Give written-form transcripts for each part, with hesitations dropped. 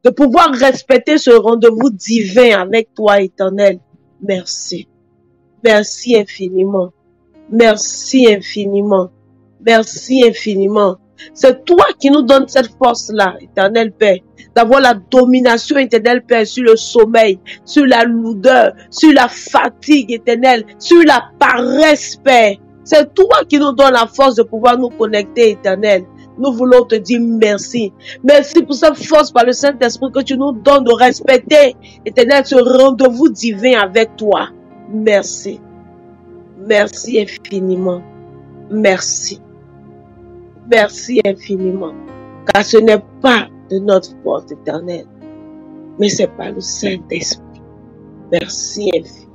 de pouvoir respecter ce rendez-vous divin avec toi, Éternel. Merci. Merci infiniment. Merci infiniment. Merci infiniment. C'est toi qui nous donnes cette force-là, Éternel Père, d'avoir la domination, Éternel Père, sur le sommeil, sur la lourdeur, sur la fatigue, Éternel, sur la paresse, Père. C'est toi qui nous donnes la force de pouvoir nous connecter, Éternel. Nous voulons te dire merci. Merci pour cette force par le Saint-Esprit que tu nous donnes de respecter, Éternel, ce rendez-vous divin avec toi. Merci. Merci infiniment. Merci. Merci infiniment. Car ce n'est pas de notre force, Éternel, mais c'est par le Saint-Esprit. Merci infiniment.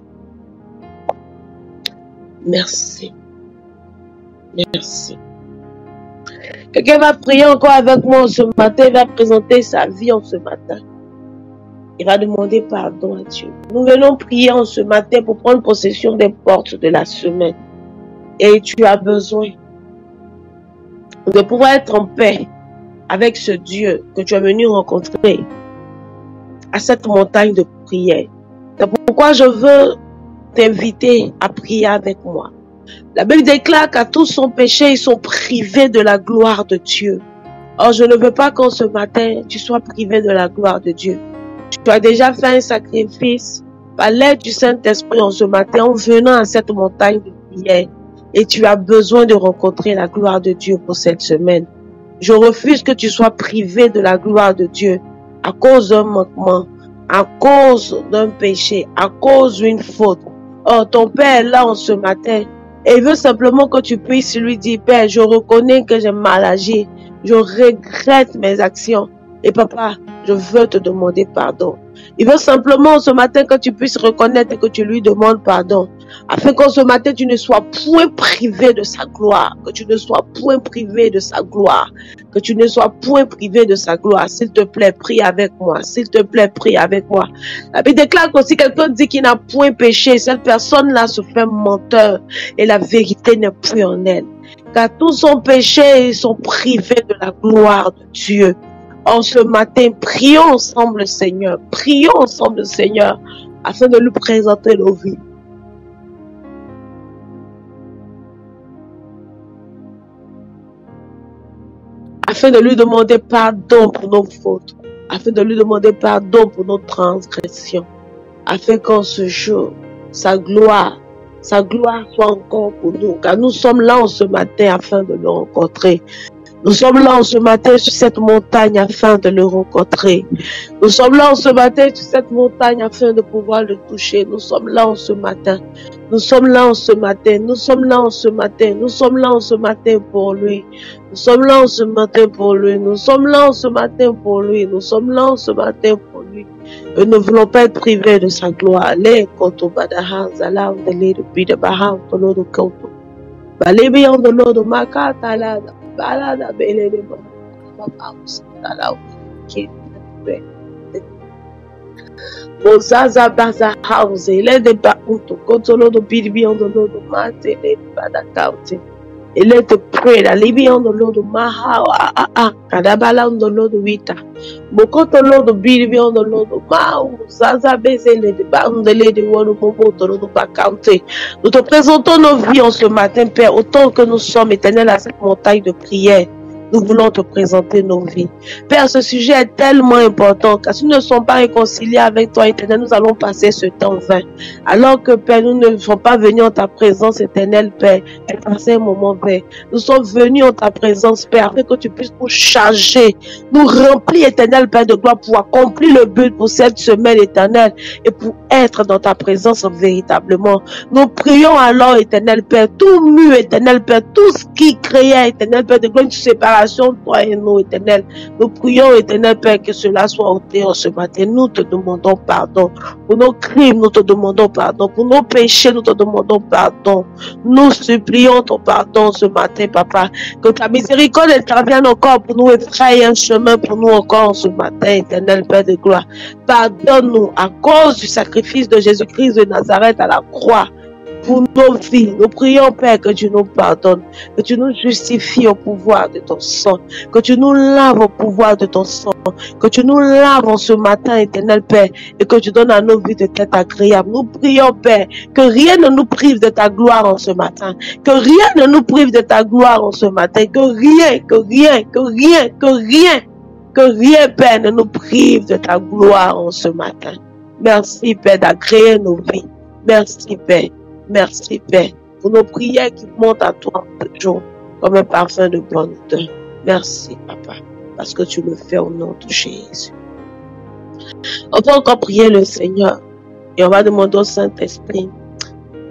Merci. Merci. Quelqu'un va prier encore avec moi ce matin, il va présenter sa vie en ce matin. Il va demander pardon à Dieu. Nous venons prier en ce matin pour prendre possession des portes de la semaine. Et tu as besoin de pouvoir être en paix avec ce Dieu que tu es venu rencontrer à cette montagne de prière. C'est pourquoi je veux t'inviter à prier avec moi. La Bible déclare qu'à tous son péché, ils sont privés de la gloire de Dieu. Or, je ne veux pas qu'en ce matin, tu sois privé de la gloire de Dieu. Tu as déjà fait un sacrifice par l'aide du Saint-Esprit en ce matin en venant à cette montagne de prière. Et tu as besoin de rencontrer la gloire de Dieu pour cette semaine. Je refuse que tu sois privé de la gloire de Dieu à cause d'un manquement, à cause d'un péché, à cause d'une faute. Or, ton Père est là en ce matin et il veut simplement que tu puisses lui dire, Père, je reconnais que j'ai mal agi, je regrette mes actions. Et papa, je veux te demander pardon. Il veut simplement ce matin que tu puisses reconnaître et que tu lui demandes pardon. Afin qu'en ce matin, tu ne sois point privé de sa gloire. Que tu ne sois point privé de sa gloire. Que tu ne sois point privé de sa gloire. S'il te plaît, prie avec moi. S'il te plaît, prie avec moi. La Bible déclare que si quelqu'un dit qu'il n'a point péché, cette personne-là se fait menteur. Et la vérité n'est plus en elle. Car tous son péché, ils sont privés de la gloire de Dieu. En ce matin, prions ensemble le Seigneur. Prions ensemble le Seigneur afin de lui présenter nos vies. Afin de lui demander pardon pour nos fautes. Afin de lui demander pardon pour nos transgressions. Afin qu'en ce jour, sa gloire soit encore pour nous. Car nous sommes là en ce matin afin de le rencontrer. Nous sommes là en ce matin sur cette montagne afin de le rencontrer. Nous sommes là en ce matin sur cette montagne afin de pouvoir le toucher. Nous sommes là en ce matin. Nous sommes là en ce matin. Nous sommes là en ce matin. Nous sommes là en ce matin pour lui. Nous sommes là en ce matin pour lui. Nous sommes là en ce matin pour lui. Nous sommes là en ce matin pour lui. Et nous ne voulons pas être privés de sa gloire. Les koto badaha zala de l'île de baha de l'eau de koto. Balibion de l'eau de makata balada bele de house Mozaza baza house ele de baunto kotolo do biribion do lodo mate ele de badakaute ele te pray la libion do lodo maha kadabala do lodo vita bokotolo do biribion do lodo mau zaza bezele de baundele de wono momo do lodo bakaute. Nous te présentons nos vies en ce matin, Père, autant que nous sommes éternels à cette montagne de prière. Nous voulons te présenter nos vies. Père, ce sujet est tellement important, car si nous ne sommes pas réconciliés avec toi, éternel, nous allons passer ce temps vain. Alors que, Père, nous ne sommes pas venus en ta présence, éternel, Père, et passer un moment vain. Nous sommes venus en ta présence, Père, afin que tu puisses nous charger, nous remplir, éternel, Père de gloire, pour accomplir le but pour cette semaine, éternelle, et pour être dans ta présence véritablement. Nous prions alors, éternel, Père, tout mur, éternel, Père, tout ce qui créait, éternel, Père de gloire, une séparation, toi et nous, éternel. Nous prions, éternel Père, que cela soit ôté en ce matin. Nous te demandons pardon. Pour nos crimes, nous te demandons pardon. Pour nos péchés, nous te demandons pardon. Nous supplions ton pardon ce matin, Papa. Que ta miséricorde intervienne encore pour nous et fraye un chemin pour nous encore ce matin, éternel Père de gloire. Pardonne-nous à cause du sacrifice de Jésus-Christ de Nazareth à la croix. pour nos vies. Nous prions, Père, que tu nous pardonnes, que tu nous justifies au pouvoir de ton sang, que tu nous laves au pouvoir de ton sang, que tu nous laves en ce matin, éternel Père, et que tu donnes à nos vies de tête agréable. Nous prions, Père, que rien ne nous prive de ta gloire en ce matin, que rien ne nous prive de ta gloire en ce matin, que rien, Père, ne nous prive de ta gloire en ce matin. Merci, Père, d'agréer nos vies. Merci, Père. Merci, Père, pour nos prières qui montent à toi toujours comme un parfum de bonne odeur. Merci, Papa, parce que tu le fais au nom de Jésus. On va encore prier le Seigneur et on va demander au Saint-Esprit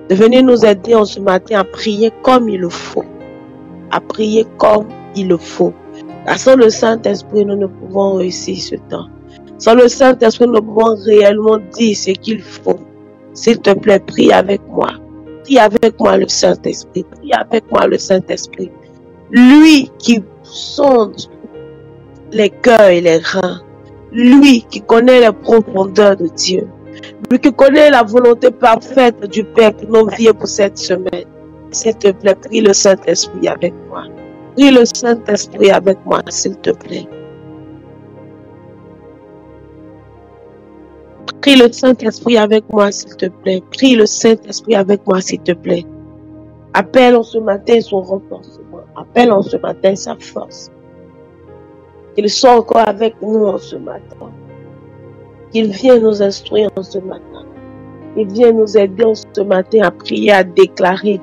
de venir nous aider en ce matin à prier comme il le faut. À prier comme il le faut. Sans le Saint-Esprit, nous ne pouvons réussir ce temps. Sans le Saint-Esprit, nous pouvons réellement dire ce qu'il faut. S'il te plaît, prie avec moi. Prie avec moi le Saint-Esprit. Prie avec moi le Saint-Esprit. Lui qui sonde les cœurs et les reins. Lui qui connaît les profondeurs de Dieu. Lui qui connaît la volonté parfaite du Père pour nos vies et pour cette semaine. S'il te plaît, prie le Saint-Esprit avec moi. Prie le Saint-Esprit avec moi, s'il te plaît. Prie le Saint-Esprit avec moi, s'il te plaît. Prie le Saint-Esprit avec moi, s'il te plaît. Appelle en ce matin son renforcement. Appelle en ce matin sa force. Qu'il soit encore avec nous en ce matin. Qu'il vienne nous instruire en ce matin. Qu'il vienne nous aider en ce matin à prier, à déclarer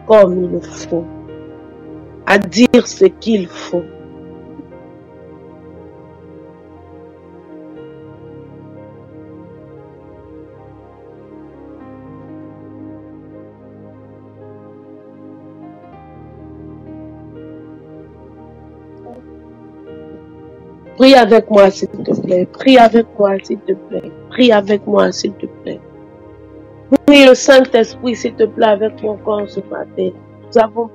comme il le faut. À dire ce qu'il faut. Prie avec moi, s'il te plaît. Prie avec moi, s'il te plaît. Prie avec moi, s'il te plaît. Prie le Saint-Esprit, s'il te plaît, avec mon corps ce matin. Nous avons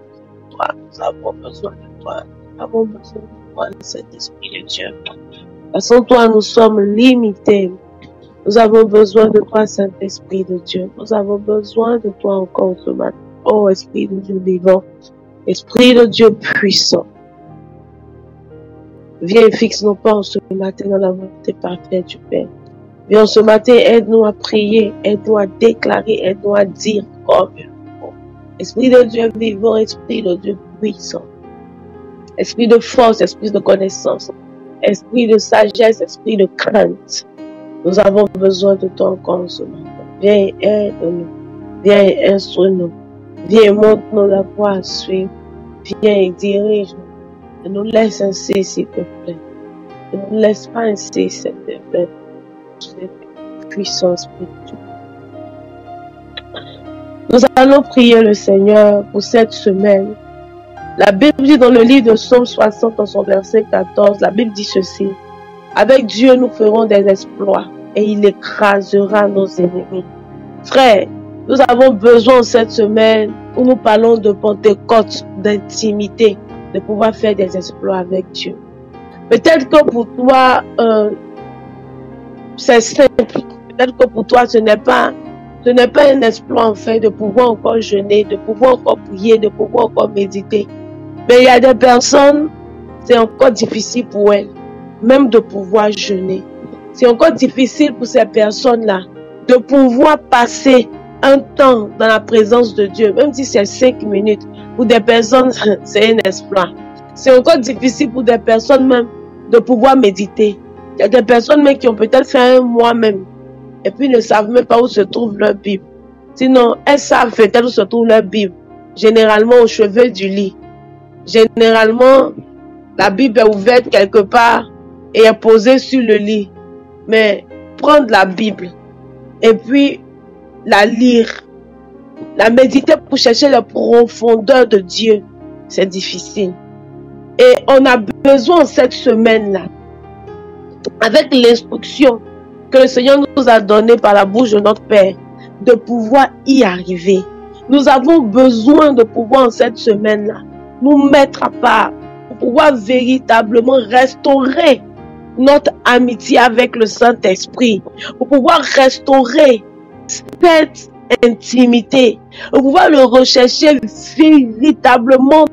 besoin de toi. Nous avons besoin de toi, le Saint-Esprit de Dieu. Sans toi, nous sommes limités. Nous avons besoin de toi, Saint-Esprit de Dieu. Nous avons besoin de toi encore ce matin. Oh, Esprit de Dieu vivant. Esprit de Dieu puissant. Viens et fixe nos pas en ce matin dans la volonté parfaite du Père. Viens en ce matin, aide-nous à prier, aide-nous à déclarer, aide-nous à dire comme il faut. Esprit de Dieu vivant, Esprit de Dieu puissant. Esprit de force, esprit de connaissance, esprit de sagesse, esprit de crainte. Nous avons besoin de toi encore en ce matin. Viens et aide-nous. Viens et instruis-nous. Viens et montre-nous la voie à suivre. Viens et dirige-nous. Ne nous laisse ainsi, s'il te plaît. Ne nous laisse pas ainsi, s'il te plaît. Puissance spirituelle. Nous allons prier le Seigneur pour cette semaine. La Bible dit dans le livre de Psaume 60, en son verset 14, la Bible dit ceci. Avec Dieu, nous ferons des exploits et il écrasera nos ennemis. Frères, nous avons besoin cette semaine où nous parlons de Pentecôte, d'intimité, de pouvoir faire des exploits avec Dieu. Peut-être que pour toi, c'est simple. Peut-être que pour toi, ce n'est pas un exploit en fait de pouvoir encore jeûner, de pouvoir encore prier, de pouvoir encore méditer. Mais il y a des personnes, c'est encore difficile pour elles, même de pouvoir jeûner. C'est encore difficile pour ces personnes-là de pouvoir passer un temps dans la présence de Dieu, même si c'est 5 minutes. Pour des personnes, c'est un exploit. C'est encore difficile pour des personnes même de pouvoir méditer. Il y a des personnes même qui ont peut-être fait un mois même et puis ne savent même pas où se trouve leur Bible. Sinon, elles savent peut-être où se trouve leur Bible. Généralement au chevet du lit. Généralement, la Bible est ouverte quelque part et est posée sur le lit. Mais prendre la Bible et puis la lire, la méditer pour chercher la profondeur de Dieu, c'est difficile. Et on a besoin cette semaine-là, avec l'instruction que le Seigneur nous a donnée par la bouche de notre Père, de pouvoir y arriver. Nous avons besoin de pouvoir en cette semaine-là nous mettre à part pour pouvoir véritablement restaurer notre amitié avec le Saint-Esprit, pour pouvoir restaurer cette intimité, de pouvoir le rechercher véritablement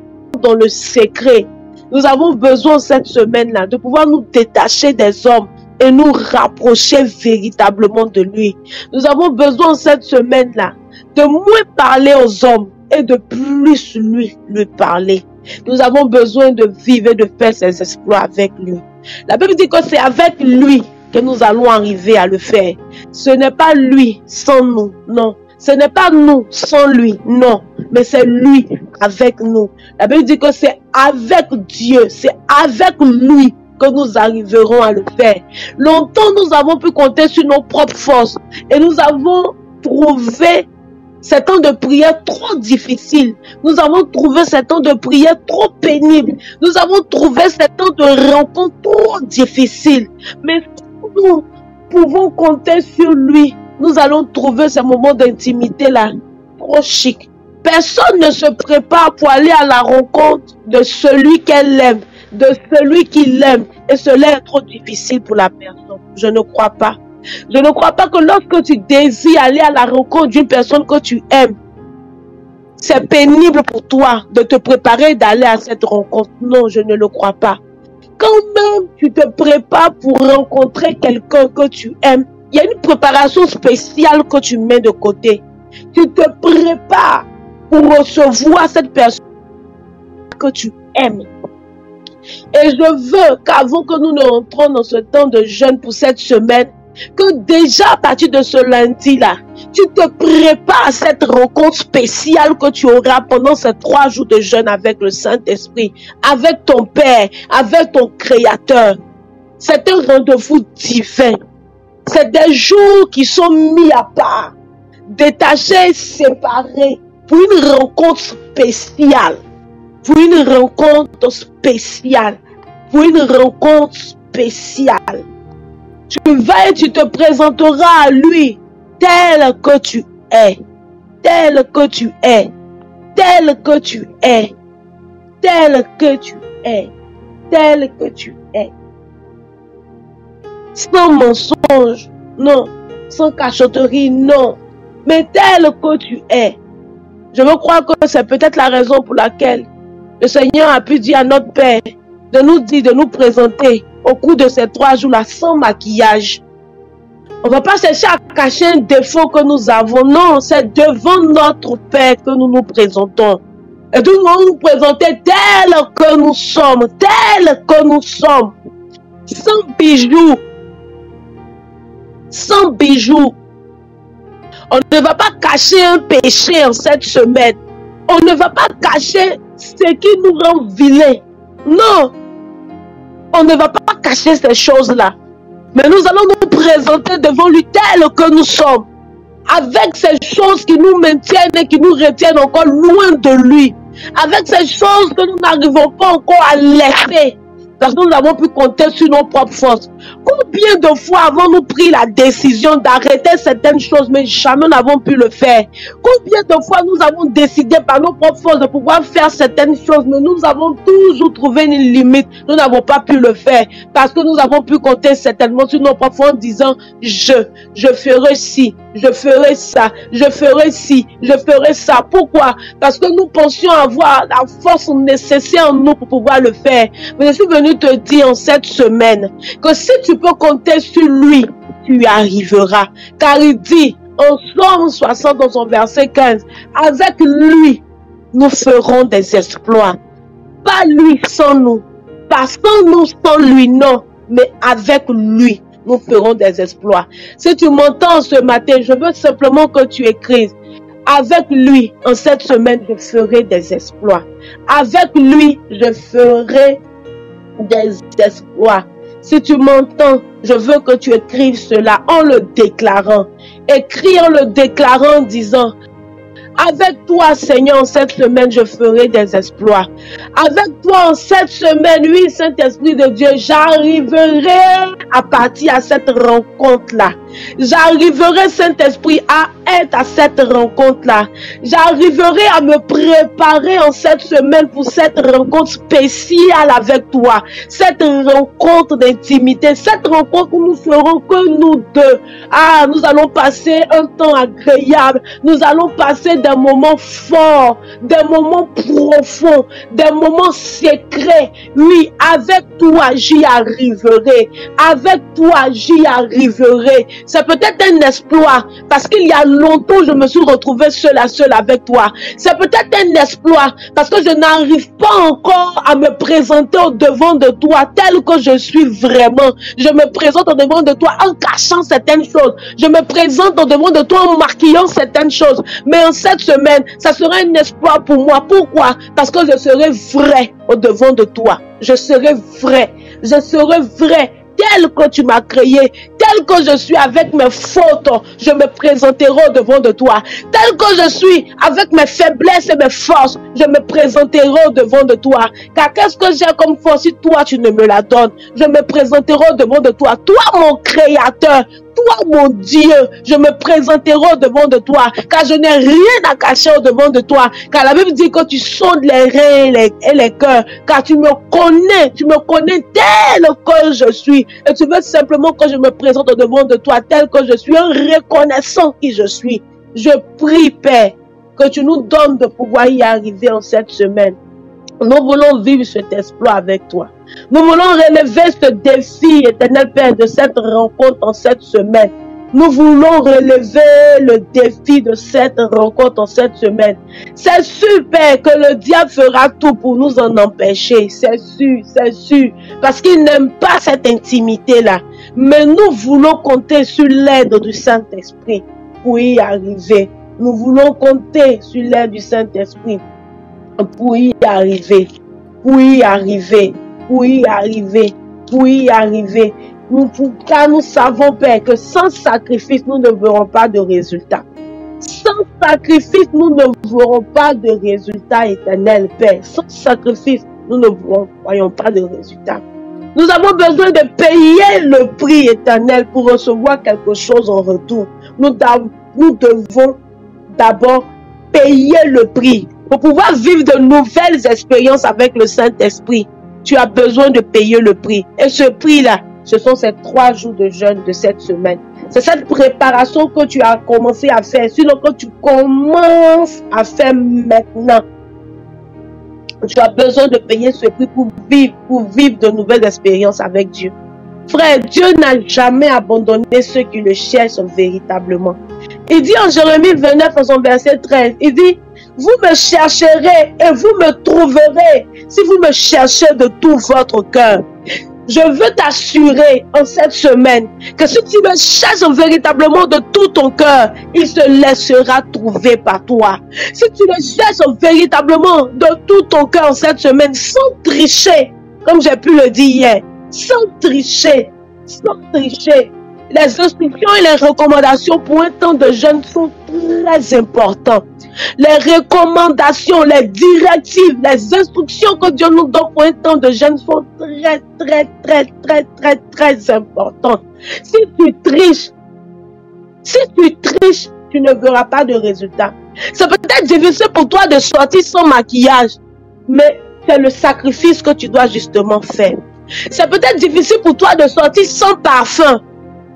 dans le secret. Nous avons besoin cette semaine-là de pouvoir nous détacher des hommes et nous rapprocher véritablement de lui. Nous avons besoin cette semaine-là de moins parler aux hommes et de plus lui parler. Nous avons besoin de vivre et de faire ses exploits avec lui. La Bible dit que c'est avec lui que nous allons arriver à le faire. Ce n'est pas lui sans nous, non. Ce n'est pas nous sans lui, non. Mais c'est lui avec nous. La Bible dit que c'est avec Dieu, c'est avec lui que nous arriverons à le faire. Longtemps, nous avons pu compter sur nos propres forces et nous avons trouvé ces temps de prière trop difficiles. Nous avons trouvé ces temps de prière trop pénibles. Nous avons trouvé ces temps de rencontre trop difficiles. Mais nous pouvons compter sur lui. Nous allons trouver ces moments d'intimité-là trop chic. Personne ne se prépare pour aller à la rencontre de celui qu'elle aime, de celui qui l'aime. Et cela est trop difficile pour la personne. Je ne crois pas. Je ne crois pas que lorsque tu désires aller à la rencontre d'une personne que tu aimes, c'est pénible pour toi de te préparer d'aller à cette rencontre. Non, je ne le crois pas. Quand même tu te prépares pour rencontrer quelqu'un que tu aimes, il y a une préparation spéciale que tu mets de côté. Tu te prépares pour recevoir cette personne que tu aimes. Et je veux qu'avant que nous ne rentrons dans ce temps de jeûne pour cette semaine, que déjà à partir de ce lundi-là, tu te prépares à cette rencontre spéciale que tu auras pendant ces 3 jours de jeûne avec le Saint-Esprit, avec ton Père, avec ton Créateur. C'est un rendez-vous divin. C'est des jours qui sont mis à part, détachés, séparés, pour une rencontre spéciale. Pour une rencontre spéciale. Pour une rencontre spéciale. Tu vas et tu te présenteras à lui tel que tu es. Tel que tu es. Tel que tu es. Tel que tu es. Tel que tu es. Sans mensonge, non. Sans cachotterie, non. Mais tel que tu es. Je me crois que c'est peut-être la raison pour laquelle le Seigneur a pu dire à notre Père de nous dire, de nous présenter au cours de ces 3 jours-là sans maquillage. On ne va pas chercher à cacher un défaut que nous avons. Non, c'est devant notre Père que nous nous présentons. Et nous nous présenter tel que nous sommes. Tel que nous sommes. Sans bijoux. Sans bijoux. On ne va pas cacher un péché en cette semaine. On ne va pas cacher ce qui nous rend vilains. Non. On ne va pas cacher ces choses-là. Mais nous allons nous présenter devant lui tel que nous sommes. Avec ces choses qui nous maintiennent et qui nous retiennent encore loin de lui. Avec ces choses que nous n'arrivons pas encore à laisser. Parce que nous avons pu compter sur nos propres forces. Combien de fois avons-nous pris la décision d'arrêter certaines choses, mais jamais nous n'avons pu le faire? Combien de fois nous avons décidé par nos propres forces de pouvoir faire certaines choses, mais nous avons toujours trouvé une limite. Nous n'avons pas pu le faire. Parce que nous avons pu compter certainement sur nos propres forces en disant, je ferai ci, je ferai ça, je ferai ci, je ferai ça. Pourquoi? Parce que nous pensions avoir la force nécessaire en nous pour pouvoir le faire. Mais je suis venu te dire en cette semaine que si tu peux compter sur lui, tu y arriveras. Car il dit en Somme 60 dans son verset 15, avec lui, nous ferons des exploits. Pas lui sans nous. Pas sans nous, sans lui, non. Mais avec lui, nous ferons des exploits. Si tu m'entends ce matin, je veux simplement que tu écrives. Avec lui, en cette semaine, je ferai des exploits. Avec lui, je ferai des exploits. Si tu m'entends, je veux que tu écrives cela en le déclarant. Écris en le déclarant en disant, avec toi, Seigneur, en cette semaine, je ferai des exploits. Avec toi, en cette semaine, oui, Saint-Esprit de Dieu, j'arriverai à partir à cette rencontre-là. J'arriverai, Saint-Esprit, à être à cette rencontre-là. J'arriverai à me préparer en cette semaine pour cette rencontre spéciale avec toi. Cette rencontre d'intimité, cette rencontre où nous serons que nous deux. Ah, nous allons passer un temps agréable. Nous allons passer des moments forts, des moments profonds, des moments secrets. Oui, avec toi, j'y arriverai. Avec toi, j'y arriverai. C'est peut-être un exploit parce qu'il y a longtemps, je me suis retrouvée seule à seule avec toi. C'est peut-être un exploit parce que je n'arrive pas encore à me présenter au devant de toi tel que je suis vraiment. Je me présente au devant de toi en cachant certaines choses. Je me présente au devant de toi en maquillant certaines choses. Mais en cette semaine, ça sera un exploit pour moi. Pourquoi? Parce que je serai vrai au devant de toi. Je serai vrai. Je serai vrai. Tel que tu m'as créé, tel que je suis avec mes fautes, je me présenterai au devant de toi. Tel que je suis avec mes faiblesses et mes forces, je me présenterai au devant de toi. Car qu'est-ce que j'ai comme force si toi tu ne me la donnes? Je me présenterai au devant de toi. Toi mon créateur, toi mon Dieu, je me présenterai au devant de toi. Car je n'ai rien à cacher au devant de toi. Car la Bible dit que tu sondes les reins et les cœurs. Car tu me connais tel que je suis. Et tu veux simplement que je me présente au devant de toi tel que je suis, en reconnaissant qui je suis. Je prie, Père, que tu nous donnes de pouvoir y arriver en cette semaine. Nous voulons vivre cet exploit avec toi. Nous voulons relever ce défi, éternel Père, de cette rencontre en cette semaine. Nous voulons relever le défi de cette rencontre en cette semaine. C'est sûr, Père, que le diable fera tout pour nous en empêcher. C'est sûr. Parce qu'il n'aime pas cette intimité-là. Mais nous voulons compter sur l'aide du Saint-Esprit pour y arriver. Nous voulons compter sur l'aide du Saint-Esprit pour y arriver. Car nous savons, Père, que sans sacrifice, nous ne verrons pas de résultat. Sans sacrifice, nous ne verrons pas de résultat, éternel Père. Sans sacrifice, nous ne voyons pas de résultat. Nous avons besoin de payer le prix éternel pour recevoir quelque chose en retour. Nous devons d'abord payer le prix. Pour pouvoir vivre de nouvelles expériences avec le Saint-Esprit, tu as besoin de payer le prix. Et ce prix-là, ce sont ces 3 jours de jeûne de cette semaine. C'est cette préparation que tu as commencé à faire, sinon que tu commences à faire maintenant. Tu as besoin de payer ce prix pour vivre de nouvelles expériences avec Dieu. Frère, Dieu n'a jamais abandonné ceux qui le cherchent véritablement. Il dit en Jérémie 29, en son verset 13, il dit, vous me chercherez et vous me trouverez si vous me cherchez de tout votre cœur. Je veux t'assurer en cette semaine que si tu me cherches véritablement de tout ton cœur, il se laissera trouver par toi. Si tu le cherches véritablement de tout ton cœur en cette semaine, sans tricher, comme j'ai pu le dire hier, sans tricher, les instructions et les recommandations pour un temps de jeûne sont très importantes. Les recommandations, les directives, les instructions que Dieu nous donne pour un temps de jeûne sont très importantes. Si tu triches, tu ne verras pas de résultat. C'est peut-être difficile pour toi de sortir sans maquillage, mais c'est le sacrifice que tu dois justement faire. C'est peut-être difficile pour toi de sortir sans parfum,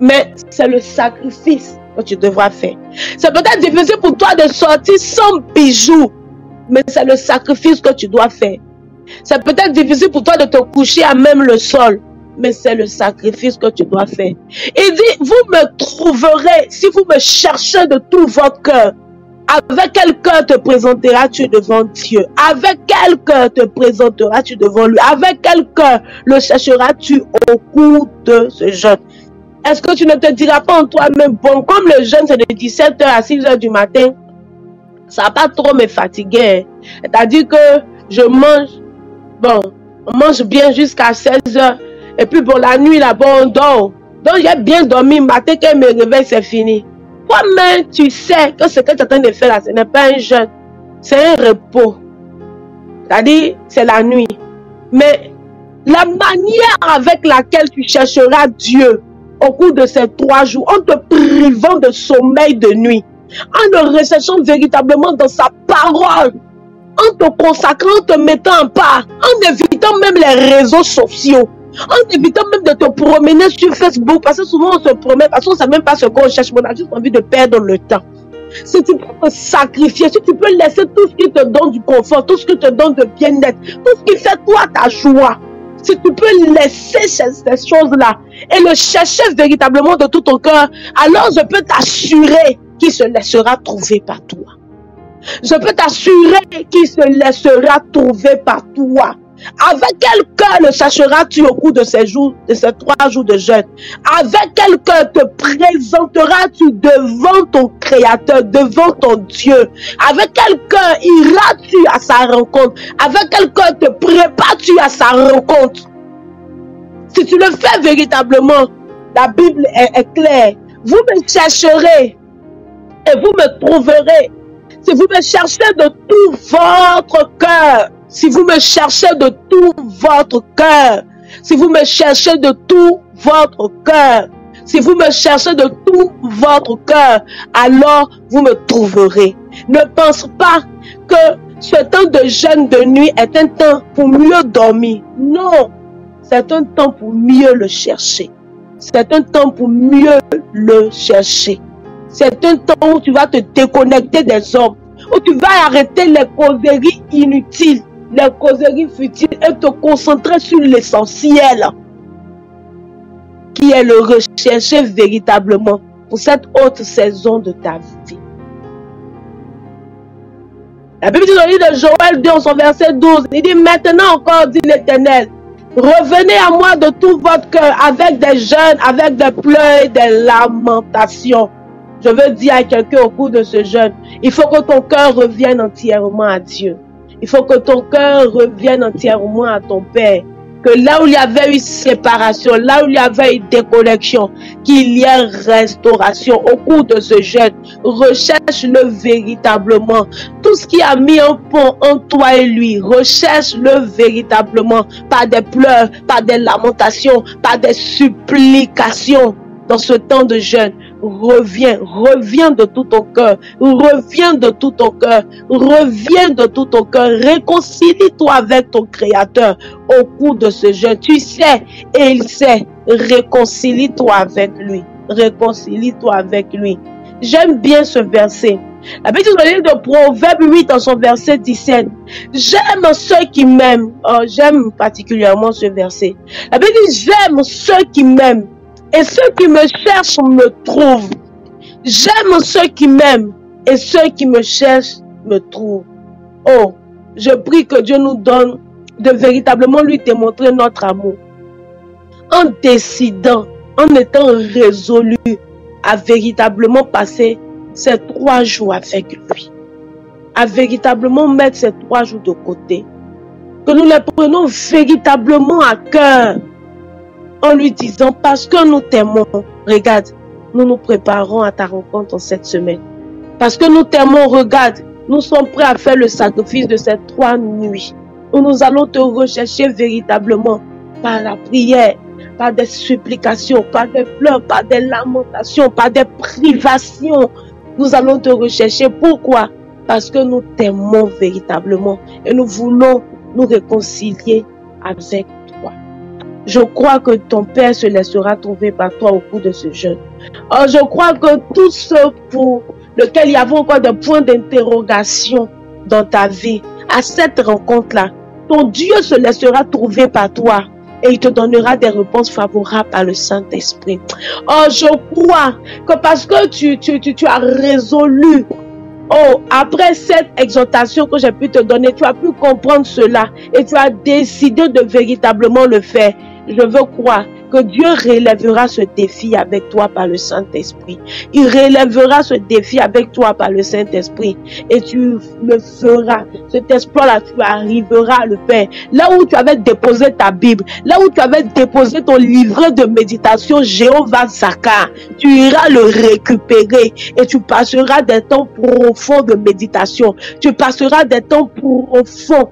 mais c'est le sacrifice que tu devras faire. C'est peut-être difficile pour toi de sortir sans bijoux, mais c'est le sacrifice que tu dois faire. C'est peut-être difficile pour toi de te coucher à même le sol, mais c'est le sacrifice que tu dois faire. Il dit, vous me trouverez si vous me cherchez de tout votre cœur. Avec quel cœur te présenteras-tu devant Dieu? Avec quel cœur te présenteras-tu devant lui? Avec quel cœur le chercheras-tu au cours de ce jeûne? Est-ce que tu ne te diras pas en toi-même, bon, comme le jeûne c'est de 17h à 6h du matin, ça va pas trop me fatiguer. C'est-à-dire que je mange, bon, on mange bien jusqu'à 16h, et puis pour la nuit là-bas on dort. Donc j'ai bien dormi, matin quand je me réveille c'est fini. Toi-même tu sais que ce que tu es en train de faire là, ce n'est pas un jeûne, c'est un repos. C'est-à-dire c'est la nuit. Mais la manière avec laquelle tu chercheras Dieu au cours de ces 3 jours, en te privant de sommeil de nuit, en te recherchant véritablement dans sa parole, en te consacrant, en te mettant en part, en évitant même les réseaux sociaux, en évitant même de te promener sur Facebook, parce que souvent on se promène, parce qu'on ne sait même pas ce qu'on cherche, mais on a juste envie de perdre le temps. Si tu peux te sacrifier, si tu peux laisser tout ce qui te donne du confort, tout ce qui te donne de bien-être, tout ce qui fait toi ta joie, si tu peux laisser ces choses-là et le chercher véritablement de tout ton cœur, alors je peux t'assurer qu'il se laissera trouver par toi. Je peux t'assurer qu'il se laissera trouver par toi. Avec quel cœur le chercheras-tu au cours de ces jours, de ces 3 jours de jeûne? Avec quel cœur te présenteras-tu devant ton Créateur, devant ton Dieu? Avec quel cœur iras-tu à sa rencontre? Avec quel cœur te prépares-tu à sa rencontre? Si tu le fais véritablement, la Bible est claire. Vous me chercherez et vous me trouverez. Si vous me cherchez de tout votre cœur, si vous me cherchez de tout votre cœur, si vous me cherchez de tout votre cœur, si vous me cherchez de tout votre cœur, alors vous me trouverez. Ne pense pas que ce temps de jeûne de nuit est un temps pour mieux dormir. Non, c'est un temps pour mieux le chercher. C'est un temps pour mieux le chercher. C'est un temps où tu vas te déconnecter des hommes, où tu vas arrêter les causeries inutiles, les causeries futiles et te concentrer sur l'essentiel, qui est le rechercher véritablement pour cette haute saison de ta vie. La Bible dit dans le livre de Joël 2, en son verset 12, il dit: maintenant encore, dit l'Éternel, revenez à moi de tout votre cœur, avec des jeûnes, avec des pleurs et des lamentations. Je veux dire à quelqu'un au cours de ce jeûne, il faut que ton cœur revienne entièrement à Dieu. Il faut que ton cœur revienne entièrement à ton Père. Que là où il y avait eu séparation, là où il y avait eu déconnexion, qu'il y ait restauration au cours de ce jeûne. Recherche-le véritablement. Tout ce qui a mis un pont entre toi et lui, recherche-le véritablement par des pleurs, par des lamentations, par des supplications. Dans ce temps de jeûne, reviens de tout ton cœur, reviens de tout ton cœur, reviens de tout ton cœur, réconcilie-toi avec ton Créateur au cours de ce jeûne. Tu sais et il sait, réconcilie-toi avec lui, réconcilie-toi avec lui. J'aime bien ce verset. La Bible dit dans le livre de Proverbes 8 en son verset 17. J'aime ceux qui m'aiment. Oh, j'aime particulièrement ce verset. La Bible dit: j'aime ceux qui m'aiment. Et ceux qui me cherchent me trouvent. J'aime ceux qui m'aiment. Et ceux qui me cherchent me trouvent. Oh, je prie que Dieu nous donne de véritablement lui démontrer notre amour. En décidant, en étant résolu à véritablement passer ces 3 jours avec lui. À véritablement mettre ces 3 jours de côté. Que nous les prenons véritablement à cœur. En lui disant, parce que nous t'aimons, regarde, nous nous préparons à ta rencontre en cette semaine. Parce que nous t'aimons, regarde, nous sommes prêts à faire le sacrifice de ces 3 nuits. Où nous allons te rechercher véritablement par la prière, par des supplications, par des pleurs, par des lamentations, par des privations. Nous allons te rechercher. Pourquoi? Parce que nous t'aimons véritablement et nous voulons nous réconcilier avec toi. Je crois que ton Père se laissera trouver par toi au cours de ce jeûne. Or, je crois que tout ce pour lequel il y avait encore des points d'interrogation dans ta vie, à cette rencontre-là, ton Dieu se laissera trouver par toi et il te donnera des réponses favorables par le Saint-Esprit. Or, je crois que parce que tu as résolu, oh, après cette exhortation que j'ai pu te donner, tu as pu comprendre cela et tu as décidé de véritablement le faire. Je veux croire que Dieu relèvera ce défi avec toi par le Saint-Esprit. Il relèvera ce défi avec toi par le Saint-Esprit. Et tu le feras. Cet exploit-là, tu arriveras à le faire. Là où tu avais déposé ta Bible, là où tu avais déposé ton livret de méditation Jéhovah Zakar, tu iras le récupérer et tu passeras des temps profonds de méditation. Tu passeras des temps profonds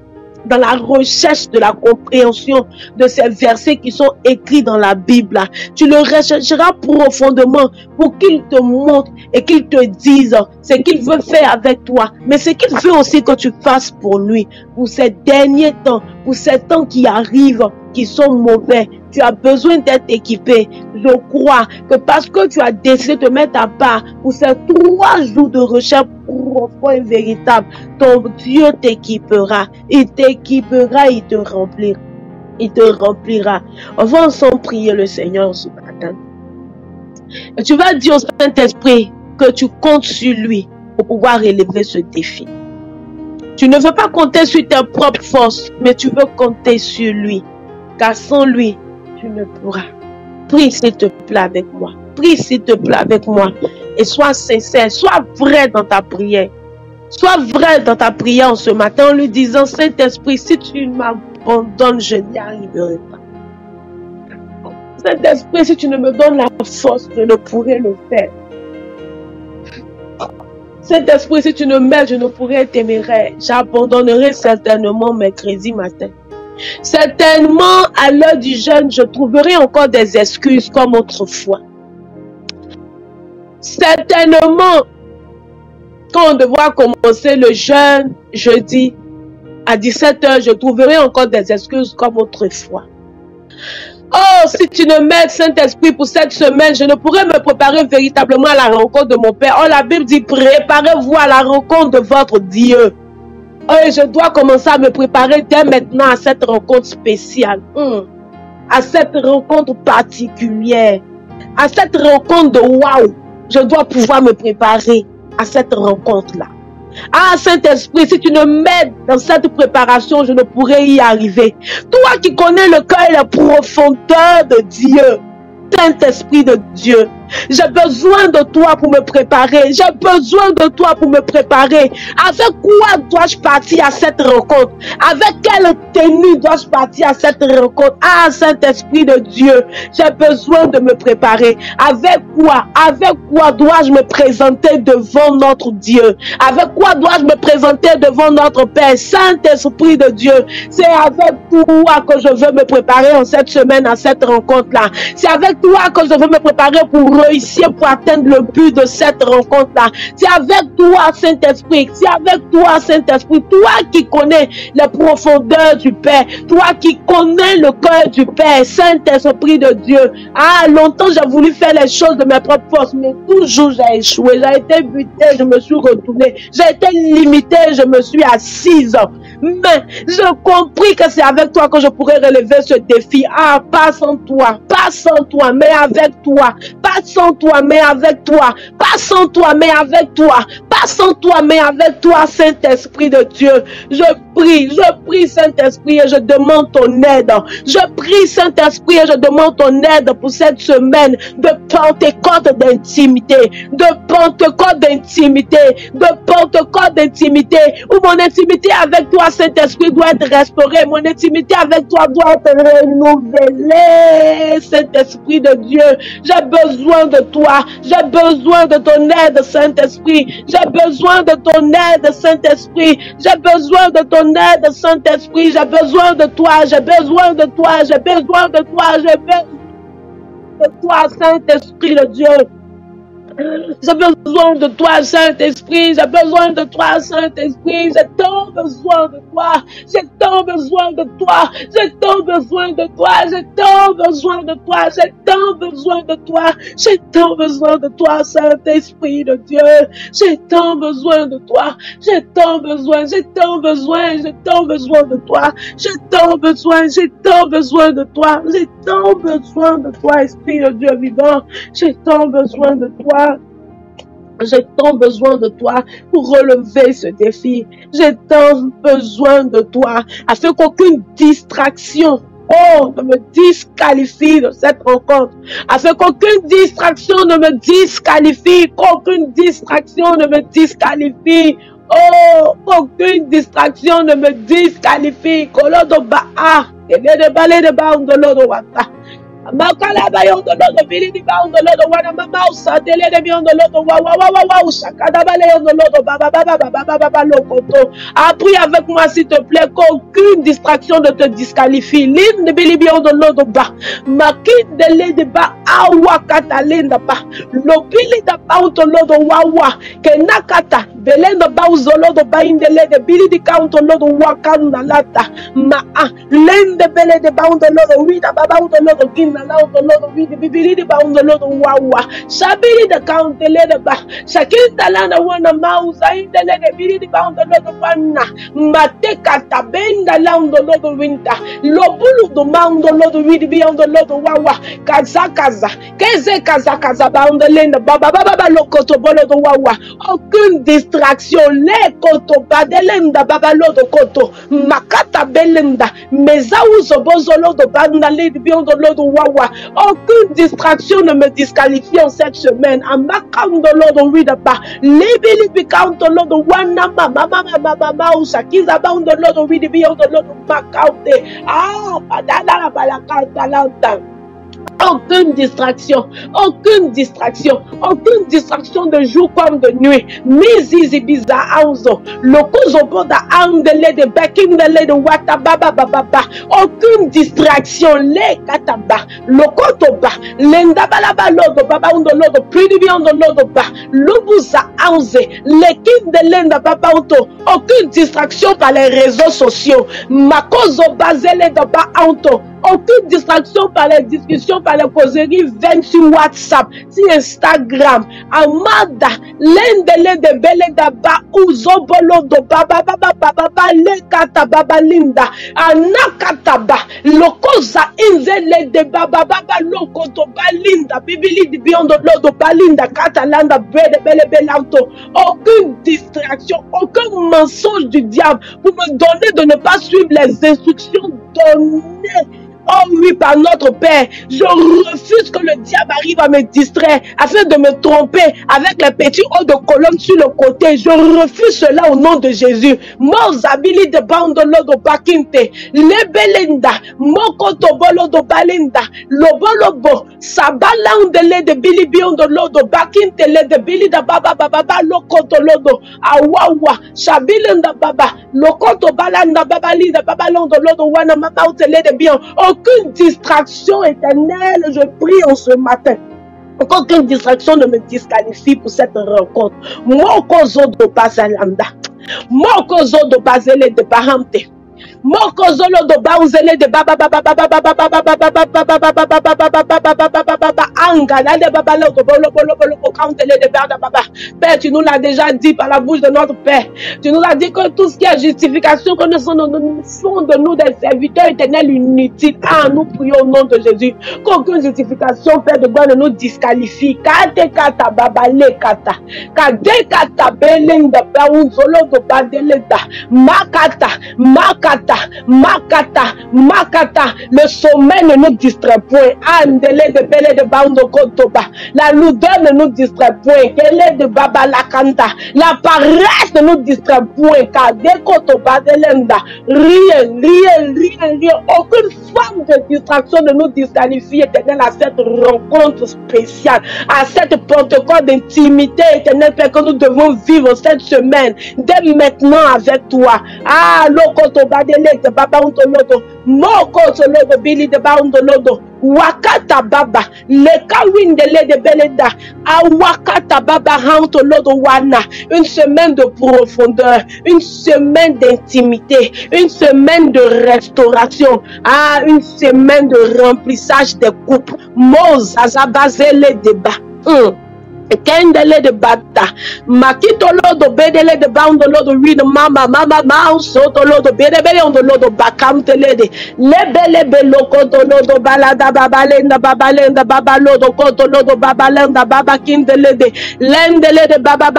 dans la recherche de la compréhension de ces versets qui sont écrits dans la Bible. Tu le rechercheras profondément pour qu'il te montre et qu'il te dise ce qu'il veut faire avec toi, mais ce qu'il veut aussi que tu fasses pour lui, pour ces derniers temps, pour ces temps qui arrivent, qui sont mauvais. Tu as besoin d'être équipé. Je crois que parce que tu as décidé de te mettre à part pour ces 3 jours de recherche profonde et véritable, ton Dieu t'équipera. Il t'équipera, il te remplira. Il te remplira. On va ensemble prier le Seigneur ce matin. Et tu vas dire au Saint-Esprit que tu comptes sur lui pour pouvoir relever ce défi. Tu ne veux pas compter sur tes propres forces, mais tu veux compter sur lui. Car sans lui, tu ne pourras. Prie s'il te plaît avec moi. Prie s'il te plaît avec moi. Et sois sincère, sois vrai dans ta prière. Sois vrai dans ta prière en ce matin en lui disant, Saint-Esprit, si tu m'abandonnes, je n'y arriverai pas. Saint-Esprit, si tu ne me donnes la force, je ne pourrai le faire. Saint-Esprit, si tu ne m'aides, je ne pourrai t'aimer. J'abandonnerai certainement mercredi matin. Certainement, à l'heure du jeûne, je trouverai encore des excuses comme autrefois. Certainement, quand on devra commencer le jeûne jeudi à 17 h, je trouverai encore des excuses comme autrefois. Oh, si tu ne m'aides, Saint-Esprit, pour cette semaine, je ne pourrai me préparer véritablement à la rencontre de mon Père. Oh, la Bible dit, préparez-vous à la rencontre de votre Dieu. Oh, je dois commencer à me préparer dès maintenant à cette rencontre spéciale, à cette rencontre particulière, à cette rencontre de waouh. Je dois pouvoir me préparer à cette rencontre-là. Ah, Saint-Esprit, si tu ne m'aides dans cette préparation, je ne pourrai y arriver. Toi qui connais le cœur et la profondeur de Dieu, Saint-Esprit de Dieu, j'ai besoin de toi pour me préparer. J'ai besoin de toi pour me préparer. Avec quoi dois-je partir à cette rencontre? Avec quelle tenue dois-je partir à cette rencontre? Ah, Saint-Esprit de Dieu, j'ai besoin de me préparer. Avec quoi dois-je me présenter devant notre Dieu? Avec quoi dois-je me présenter devant notre Père? Saint-Esprit de Dieu, c'est avec toi que je veux me préparer en cette semaine à cette rencontre-là. C'est avec toi que je veux me préparer pour réussir, pour atteindre le but de cette rencontre-là. C'est avec toi, Saint-Esprit. C'est avec toi, Saint-Esprit. Toi qui connais les profondeurs du Père. Toi qui connais le cœur du Père. Saint-Esprit de Dieu. Ah, longtemps j'ai voulu faire les choses de mes propres forces, mais toujours j'ai échoué. J'ai été buté, je me suis retourné. J'ai été limité, je me suis assise. Mais j'ai compris que c'est avec toi que je pourrais relever ce défi. Ah, pas sans toi, mais avec toi. Pas sans toi, mais avec toi. Pas sans toi, mais avec toi. Pas sans toi, mais avec toi, Saint-Esprit de Dieu. Je prie, Saint-Esprit, et je demande ton aide. Je prie, Saint-Esprit, et je demande ton aide pour cette semaine de Pentecôte d'intimité. De Pentecôte d'intimité. De Pentecôte d'intimité. Où mon intimité avec toi, Saint-Esprit, doit être restaurée. Mon intimité avec toi doit être renouvelée. Saint-Esprit de Dieu, j'ai besoin de toi. J'ai besoin de ton aide, Saint-Esprit. J'ai besoin de ton aide, Saint-Esprit. J'ai besoin de ton aide, Saint-Esprit. J'ai besoin de toi. J'ai besoin de toi. J'ai besoin de toi. J'ai besoin de toi, Saint-Esprit de Dieu. J'ai besoin de toi, Saint-Esprit. J'ai besoin de toi, Saint-Esprit. J'ai tant besoin de toi. J'ai tant besoin de toi. J'ai tant besoin de toi. J'ai tant besoin de toi. J'ai tant besoin de toi. J'ai tant besoin de toi, Saint-Esprit de Dieu. J'ai tant besoin de toi. J'ai tant besoin. J'ai tant besoin. J'ai tant besoin de toi. J'ai tant besoin. J'ai tant besoin de toi. J'ai tant besoin de toi, Esprit de Dieu vivant. J'ai tant besoin de toi. J'ai tant besoin de toi pour relever ce défi. J'ai tant besoin de toi afin qu'aucune distraction ne me disqualifie de cette rencontre. Afin qu'aucune distraction ne me disqualifie. Qu'aucune distraction ne me disqualifie. Oh, qu'aucune distraction ne me disqualifie. Makala bayon de l'autre, bili di baon de l'autre, wana mama usa, dele de bion de l'autre, wa usa, kadabale yon de l'autre, baba lokoto. Appris avec moi s'il te plaît qu'aucune distraction ne te disqualifie. L'île de bili bion de l'autre ba, makid de l'île de ba, awa kata linda ba, lopili da baon de l'autre, wawa, kenakata, belenda ba uzolo de ba indele de bili di kaon de l'autre, wakanda lata, ma lende bele de baon de l'autre, oui da baba de l'autre, Shabili de countele de ba, Shakin Talana wana mausa in the lady bili de bound the lot of wana, Mateka tabenda land the lot of winter, Lobulu the mound the lot of weed beyond the lot of wawa, Kazakaza, Keze Kazakaza bound the land of Baba Lokoto Bolo de wawa, aucune distraction, le koto badelenda Babalo de koto, Makata belenda, Mezaouzo Bozolo de banda lady beyond the lot of wawa. Aucune distraction ne me disqualifie en cette semaine. En m'account de l'ordre oui de pas. Libili bicount de l'ordre wana mama ou sakiza bound de l'ordre oui de beyond de l'ordre macaute. Ah, padala balakanta lanta. Aucune distraction de jour comme de nuit. Misi biza auzo. Lokozo boda andele de bekindele de watababa baba. Aucune distraction le kataba. Lokotoba. Lenda balaba lodo baba undo lodo. Pridi biondo lodo ba. Lubuza auze. Lekin de lenda baba auto. Aucune distraction par les réseaux sociaux. Makozo bazele de ba auto. Aucune distraction par les discussions, par les causeries vaines sur WhatsApp, sur Instagram. Amada, l'endele de beledaba, uzobolo do baba le kata baba linda, anakataba, lokoza inzele de baba loko do balinda, bibili di biondo lodo balinda, katalanda brede bele belanto. Aucune distraction, aucun mensonge du diable pour me donner de ne pas suivre les instructions données. Oh oui, par notre Père, je refuse que le diable arrive à me distraire afin de me tromper avec les petits hauts de colonne sur le côté. Je refuse cela au nom de Jésus. Mozabili de bandolo de bakinte, lebelenda, mokoto bolo de balinda, lobolobo, sabalandele de bilibion de lodo, bakinte le de bili de baba lokoto lodo, awawa, shabilenda baba, lokoto balanda babali de babalondo lodo wana mama utele de bien. Aucune distraction éternelle, je prie en ce matin. Aucune distraction ne me disqualifie pour cette rencontre. Mokozo de Bazalanda. Mokozo de Bazele de Bahamte. Mokozolo do bauzele de baba angala de baba logo bolo countele de baba. Père, tu nous l'as déjà dit par la bouche de notre Père. Tu nous as dit que tout ce qui est justification, que nous sommes de nous des serviteurs éternels inutiles. Ah, nous prions au nom de Jésus. Qu'aucune justification, Père de gloire, ne nous disqualifie. Kate kata baba le kata. Kade kata beleng de bauzolo do badeleda. Makata, le sommeil ne nous distrait point. Andele de bele de bando kotoba. La lourdeur ne nous distrait point. Kele de baba la kanta. La paresse ne nous distrait point. Kade kotoba de lenda. Rien. Aucune forme de distraction ne nous disqualifie, éternel, à cette rencontre spéciale, à cette protocole d'intimité, éternel, Père, que nous devons vivre cette semaine, dès maintenant avec toi. Ah, lokotoba de lenda, baba untolodo, moko solodo, bili de ba untolodo. Wakata baba, le kawindele de beleda, a wakata baba hanto lodo wana. Une semaine de profondeur, une semaine d'intimité, une semaine de restauration, ah, une semaine de remplissage des coupes. Mozaza bazele deba. Kendele de bata, makito lodo bedele de bound lodo read mama mouse soto lodo bedele on the lodo bakam telede lebele beloko to lodo balada babalenda babalodo koto lodo babalenda baba kindelede lendele de baba.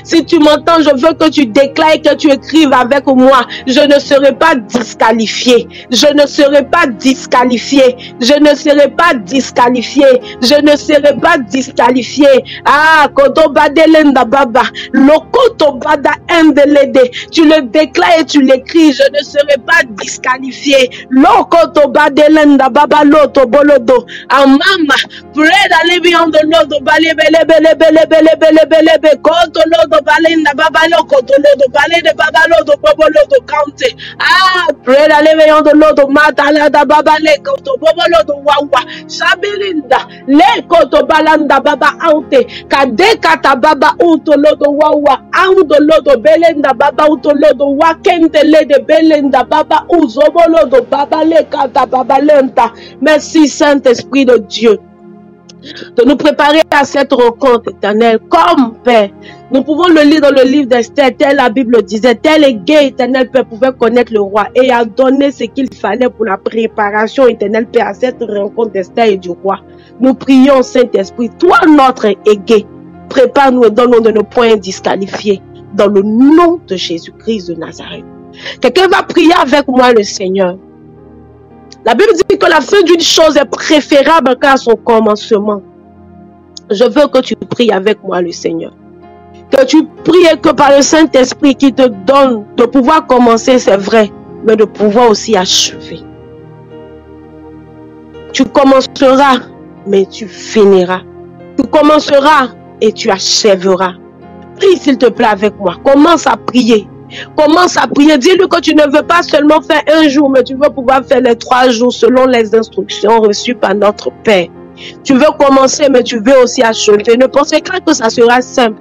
Si tu m'entends, je veux que tu déclares, que tu écrives avec moi. Je ne serai pas disqualifié. Je ne serai pas disqualifié. Je ne serai pas disqualifié. Je ne serai pas disqualifié. Ah, Kodobadelenda Baba, Lokotobada Endelede. Tu le déclares et tu l'écris, je ne serai pas disqualifié. Lokotobadelenda Baba Loto Bolodo. Amama, pray that live on the Lord of Bale Bele Bele Bele Bele Bele Bele Bele Koto Lodo Balenda Baba Lokoto Lodo Bale de Baba Lodo Bobo Lodo County. Ah, pray that live on the Lord of Matala da Baba Lekoto Bobo Lodo Wawa. Shabilinda Lekoto Balanda Baba Aute. Kadekata Baba Uto Lodo Wawa. Audo Lodo Belenda Baba Uto Lodo Wakente Lede Belenda Baba Uzobo Lodo Baba Lekata Baba Lenta. Merci Saint-Esprit de Dieu de nous préparer à cette rencontre éternelle comme Père. Nous pouvons le lire dans le livre d'Esther, tel la Bible disait, tel est gai éternel Père pouvait connaître le roi et a donné ce qu'il fallait pour la préparation éternelle Père à cette rencontre d'Esther et du roi. Nous prions Saint-Esprit, toi notre gai, prépare-nous et donne-nous de nos points disqualifiés dans le nom de Jésus-Christ de Nazareth. Quelqu'un va prier avec moi le Seigneur. La Bible dit que la fin d'une chose est préférable qu'à son commencement. Je veux que tu pries avec moi le Seigneur. Que tu pries et que par le Saint-Esprit qui te donne de pouvoir commencer, c'est vrai, mais de pouvoir aussi achever. Tu commenceras, mais tu finiras. Tu commenceras et tu achèveras. Prie s'il te plaît avec moi. Commence à prier. Commence à prier. Dis-lui que tu ne veux pas seulement faire un jour, mais tu veux pouvoir faire les 3 jours selon les instructions reçues par notre Père. Tu veux commencer, mais tu veux aussi achever. Ne pensez pas que ça sera simple.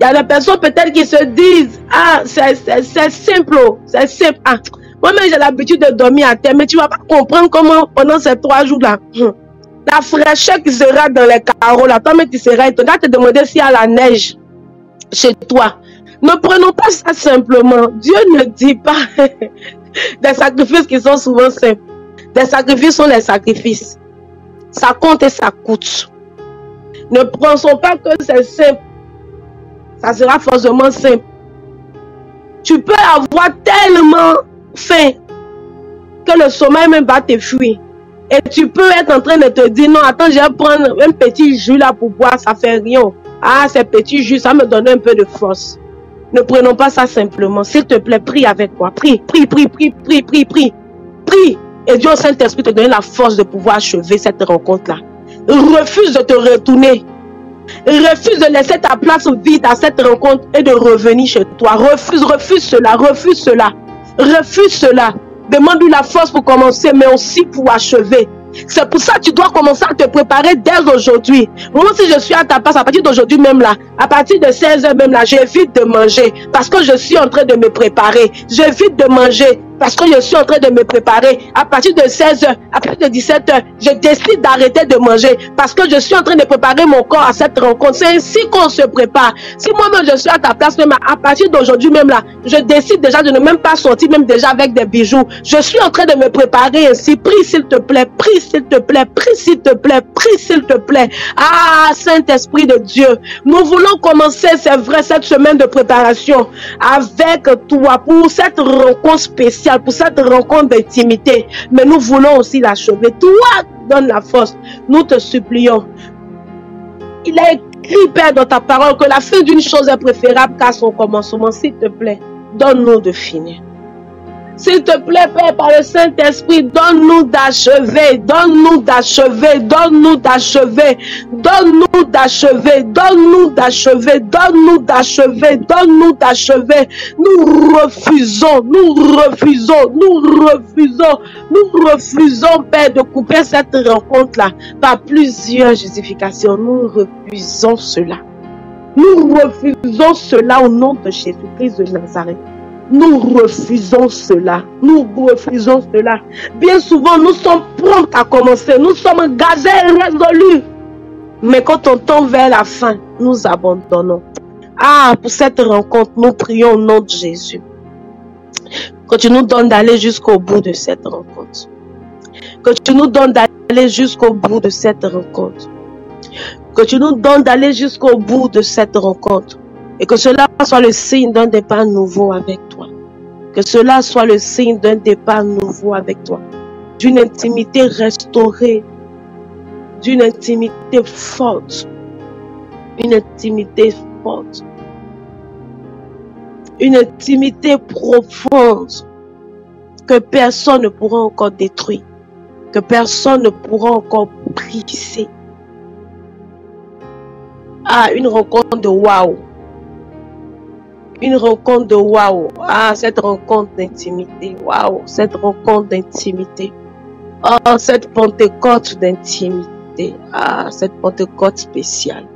Il y a des personnes peut-être qui se disent, ah, c'est simple, c'est simple. Ah, moi-même j'ai l'habitude de dormir à terre, mais tu ne vas pas comprendre comment pendant ces 3 jours-là, la fraîcheur qui sera dans les carreaux, là, toi-même tu seras étonné. Tu vas te demander s'il y a la neige chez toi. Ne prenons pas ça simplement. Dieu ne dit pas des sacrifices qui sont souvent simples. Des sacrifices sont les sacrifices. Ça compte et ça coûte. Ne pensons pas que c'est simple. Ça sera forcément simple. Tu peux avoir tellement faim que le sommeil même va te fuir. Et tu peux être en train de te dire, non, attends, je vais prendre un petit jus là pour boire, ça fait rien. Ah, ces petits jus, ça me donne un peu de force. Ne prenons pas ça simplement. S'il te plaît, prie avec moi. Prie, prie, prie, prie, prie, prie, prie. Prie. Et Dieu, Saint-Esprit, te donne la force de pouvoir achever cette rencontre-là. Refuse de te retourner. Refuse de laisser ta place vide à cette rencontre et de revenir chez toi. Refuse cela, refuse cela. Refuse cela. Demande-lui la force pour commencer, mais aussi pour achever. C'est pour ça que tu dois commencer à te préparer dès aujourd'hui. Moi, si je suis à ta place, à partir d'aujourd'hui même là, à partir de 16h même là, j'évite de manger parce que je suis en train de me préparer. J'évite de manger parce que je suis en train de me préparer. À partir de 16h, à partir de 17h, je décide d'arrêter de manger parce que je suis en train de préparer mon corps à cette rencontre. C'est ainsi qu'on se prépare. Si moi-même je suis à ta place même, à partir d'aujourd'hui même là, je décide déjà de ne même pas sortir même déjà avec des bijoux. Je suis en train de me préparer ainsi. Prie s'il te plaît, prie s'il te plaît, prie s'il te plaît, prie s'il te plaît. Ah, Saint-Esprit de Dieu, nous voulons commencer, c'est vrai, cette semaine de préparation avec toi pour cette rencontre spéciale, pour cette rencontre d'intimité. Mais nous voulons aussi l'achever. Toi, donne la force. Nous te supplions. Il est écrit, Père, dans ta parole que la fin d'une chose est préférable qu'à son commencement. S'il te plaît, donne-nous de finir. S'il te plaît, Père, par le Saint-Esprit, donne-nous d'achever, donne-nous d'achever, donne-nous d'achever, donne-nous d'achever, donne-nous d'achever, donne-nous d'achever, donne-nous d'achever. Nous refusons, Père, de couper cette rencontre-là par plusieurs justifications. Nous refusons cela. Nous refusons cela au nom de Jésus-Christ de Nazareth. Nous refusons cela. Nous refusons cela. Bien souvent, nous sommes prompts à commencer. Nous sommes gazés et résolus. Mais quand on tend vers la fin, nous abandonnons. Ah, pour cette rencontre, nous prions au nom de Jésus. Que tu nous donnes d'aller jusqu'au bout de cette rencontre. Que tu nous donnes d'aller jusqu'au bout de cette rencontre. Que tu nous donnes d'aller jusqu'au bout de cette rencontre. Et que cela soit le signe d'un départ nouveau avec toi. Que cela soit le signe d'un départ nouveau avec toi. D'une intimité restaurée. d'une intimité forte. Une intimité forte. Une intimité profonde que personne ne pourra encore détruire, que personne ne pourra encore briser. Ah, une rencontre de waouh. Une rencontre de waouh. Ah, cette rencontre d'intimité. Waouh, cette rencontre d'intimité. Oh, cette Pentecôte d'intimité. Ah, cette Pentecôte spéciale.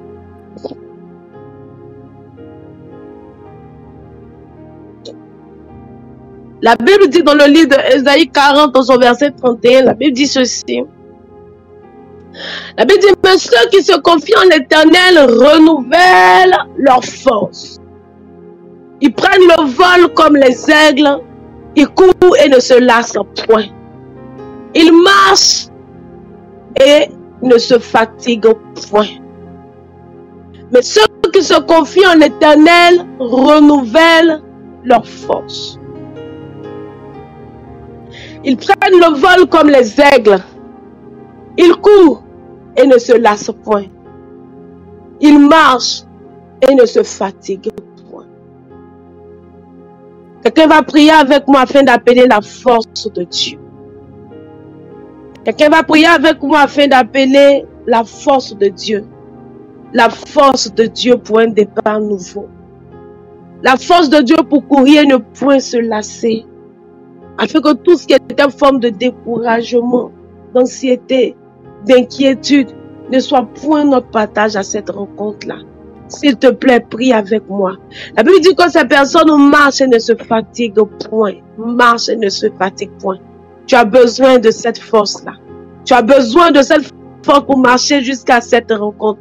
La Bible dit dans le livre d'Ésaïe 40, au verset 31, la Bible dit ceci. La Bible dit, mais ceux qui se confient en l'Éternel renouvellent leur force. Ils prennent le vol comme les aigles, ils courent et ne se lassent point. Ils marchent et ne se fatiguent point. Mais ceux qui se confient en l'Éternel renouvellent leur force. Ils prennent le vol comme les aigles. Ils courent et ne se lassent point. Ils marchent et ne se fatiguent point. Quelqu'un va prier avec moi afin d'appeler la force de Dieu. Quelqu'un va prier avec moi afin d'appeler la force de Dieu. La force de Dieu pour un départ nouveau. La force de Dieu pour courir et ne point se lasser. Afin que tout ce qui est forme de découragement, d'anxiété, d'inquiétude, ne soit point notre partage à cette rencontre-là. S'il te plaît, prie avec moi. La Bible dit que ces personnes marchent et ne se fatiguent point. Marchent et ne se fatiguent point. Tu as besoin de cette force-là. Tu as besoin de cette force pour marcher jusqu'à cette rencontre.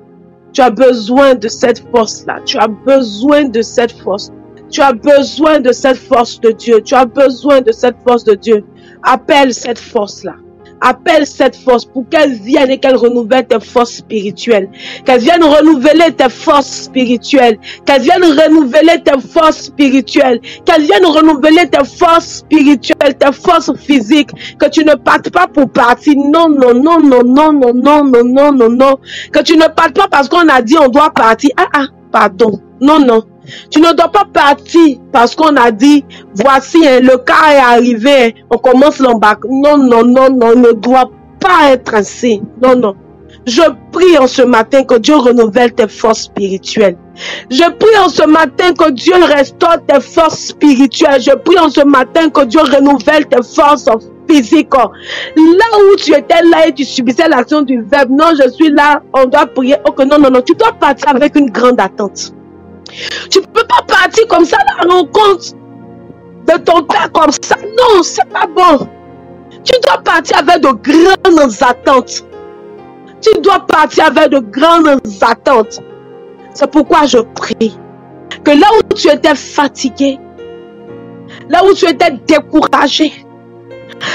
Tu as besoin de cette force-là. Tu as besoin de cette force. Tu as besoin de cette force de Dieu. Tu as besoin de cette force de Dieu. Appelle cette force-là. Appelle cette force pour qu'elle vienne et qu'elle renouvelle tes forces spirituelles. Qu'elle vienne renouveler tes forces spirituelles. Qu'elle vienne renouveler tes forces spirituelles. Qu'elle vienne renouveler tes forces spirituelles, tes forces physiques. Que tu ne partes pas pour partir. Non, non, non, non, non, non, non, non, non, non, non. Que tu ne partes pas parce qu'on a dit on doit partir. Pardon. Non, non. Tu ne dois pas partir parce qu'on a dit, voici, le cas est arrivé, on commence l'embarque. Non, non, non, non, on ne doit pas être ainsi. Non, non. Je prie en ce matin que Dieu renouvelle tes forces spirituelles. Je prie en ce matin que Dieu restaure tes forces spirituelles. Je prie en ce matin que Dieu renouvelle tes forces physiques. Là où tu étais là et tu subissais l'action du verbe, non, je suis là, on doit prier. Ok, non, non, non, tu dois partir avec une grande attente. Tu ne peux pas partir comme ça à la rencontre de ton père comme ça. Non, c'est pas bon. Tu dois partir avec de grandes attentes. Tu dois partir avec de grandes attentes. C'est pourquoi je prie que là où tu étais fatigué, là où tu étais découragé,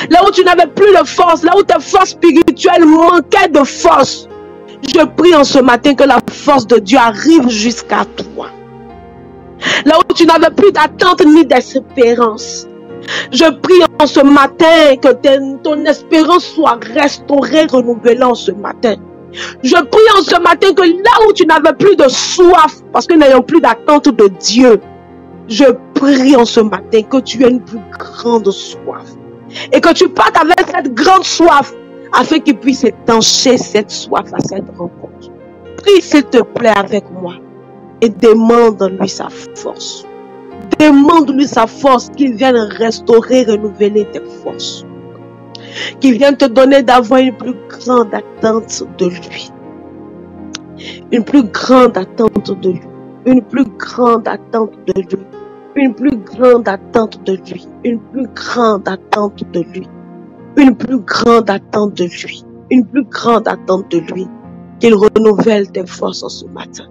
là où tu n'avais plus de force, là où tes forces spirituelles manquaient de force, je prie en ce matin que la force de Dieu arrive jusqu'à toi. Là où tu n'avais plus d'attente ni d'espérance, je prie en ce matin que ton espérance soit restaurée, renouvelée en ce matin. Je prie en ce matin que là où tu n'avais plus de soif, parce que n'ayant plus d'attente de Dieu, je prie en ce matin que tu aies une plus grande soif. Et que tu partes avec cette grande soif, afin qu'il puisse étancher cette soif à cette rencontre. Prie s'il te plaît avec moi. Et demande-lui sa force. Demande-lui sa force, qu'il vienne restaurer, renouveler tes forces. Qu'il vienne te donner d'avoir une plus grande attente de lui. Une plus grande attente de lui. Une plus grande attente de lui. Une plus grande attente de lui. Une plus grande attente de lui. Une plus grande attente de lui. Une plus grande attente de lui. Qu'il renouvelle tes forces en ce matin.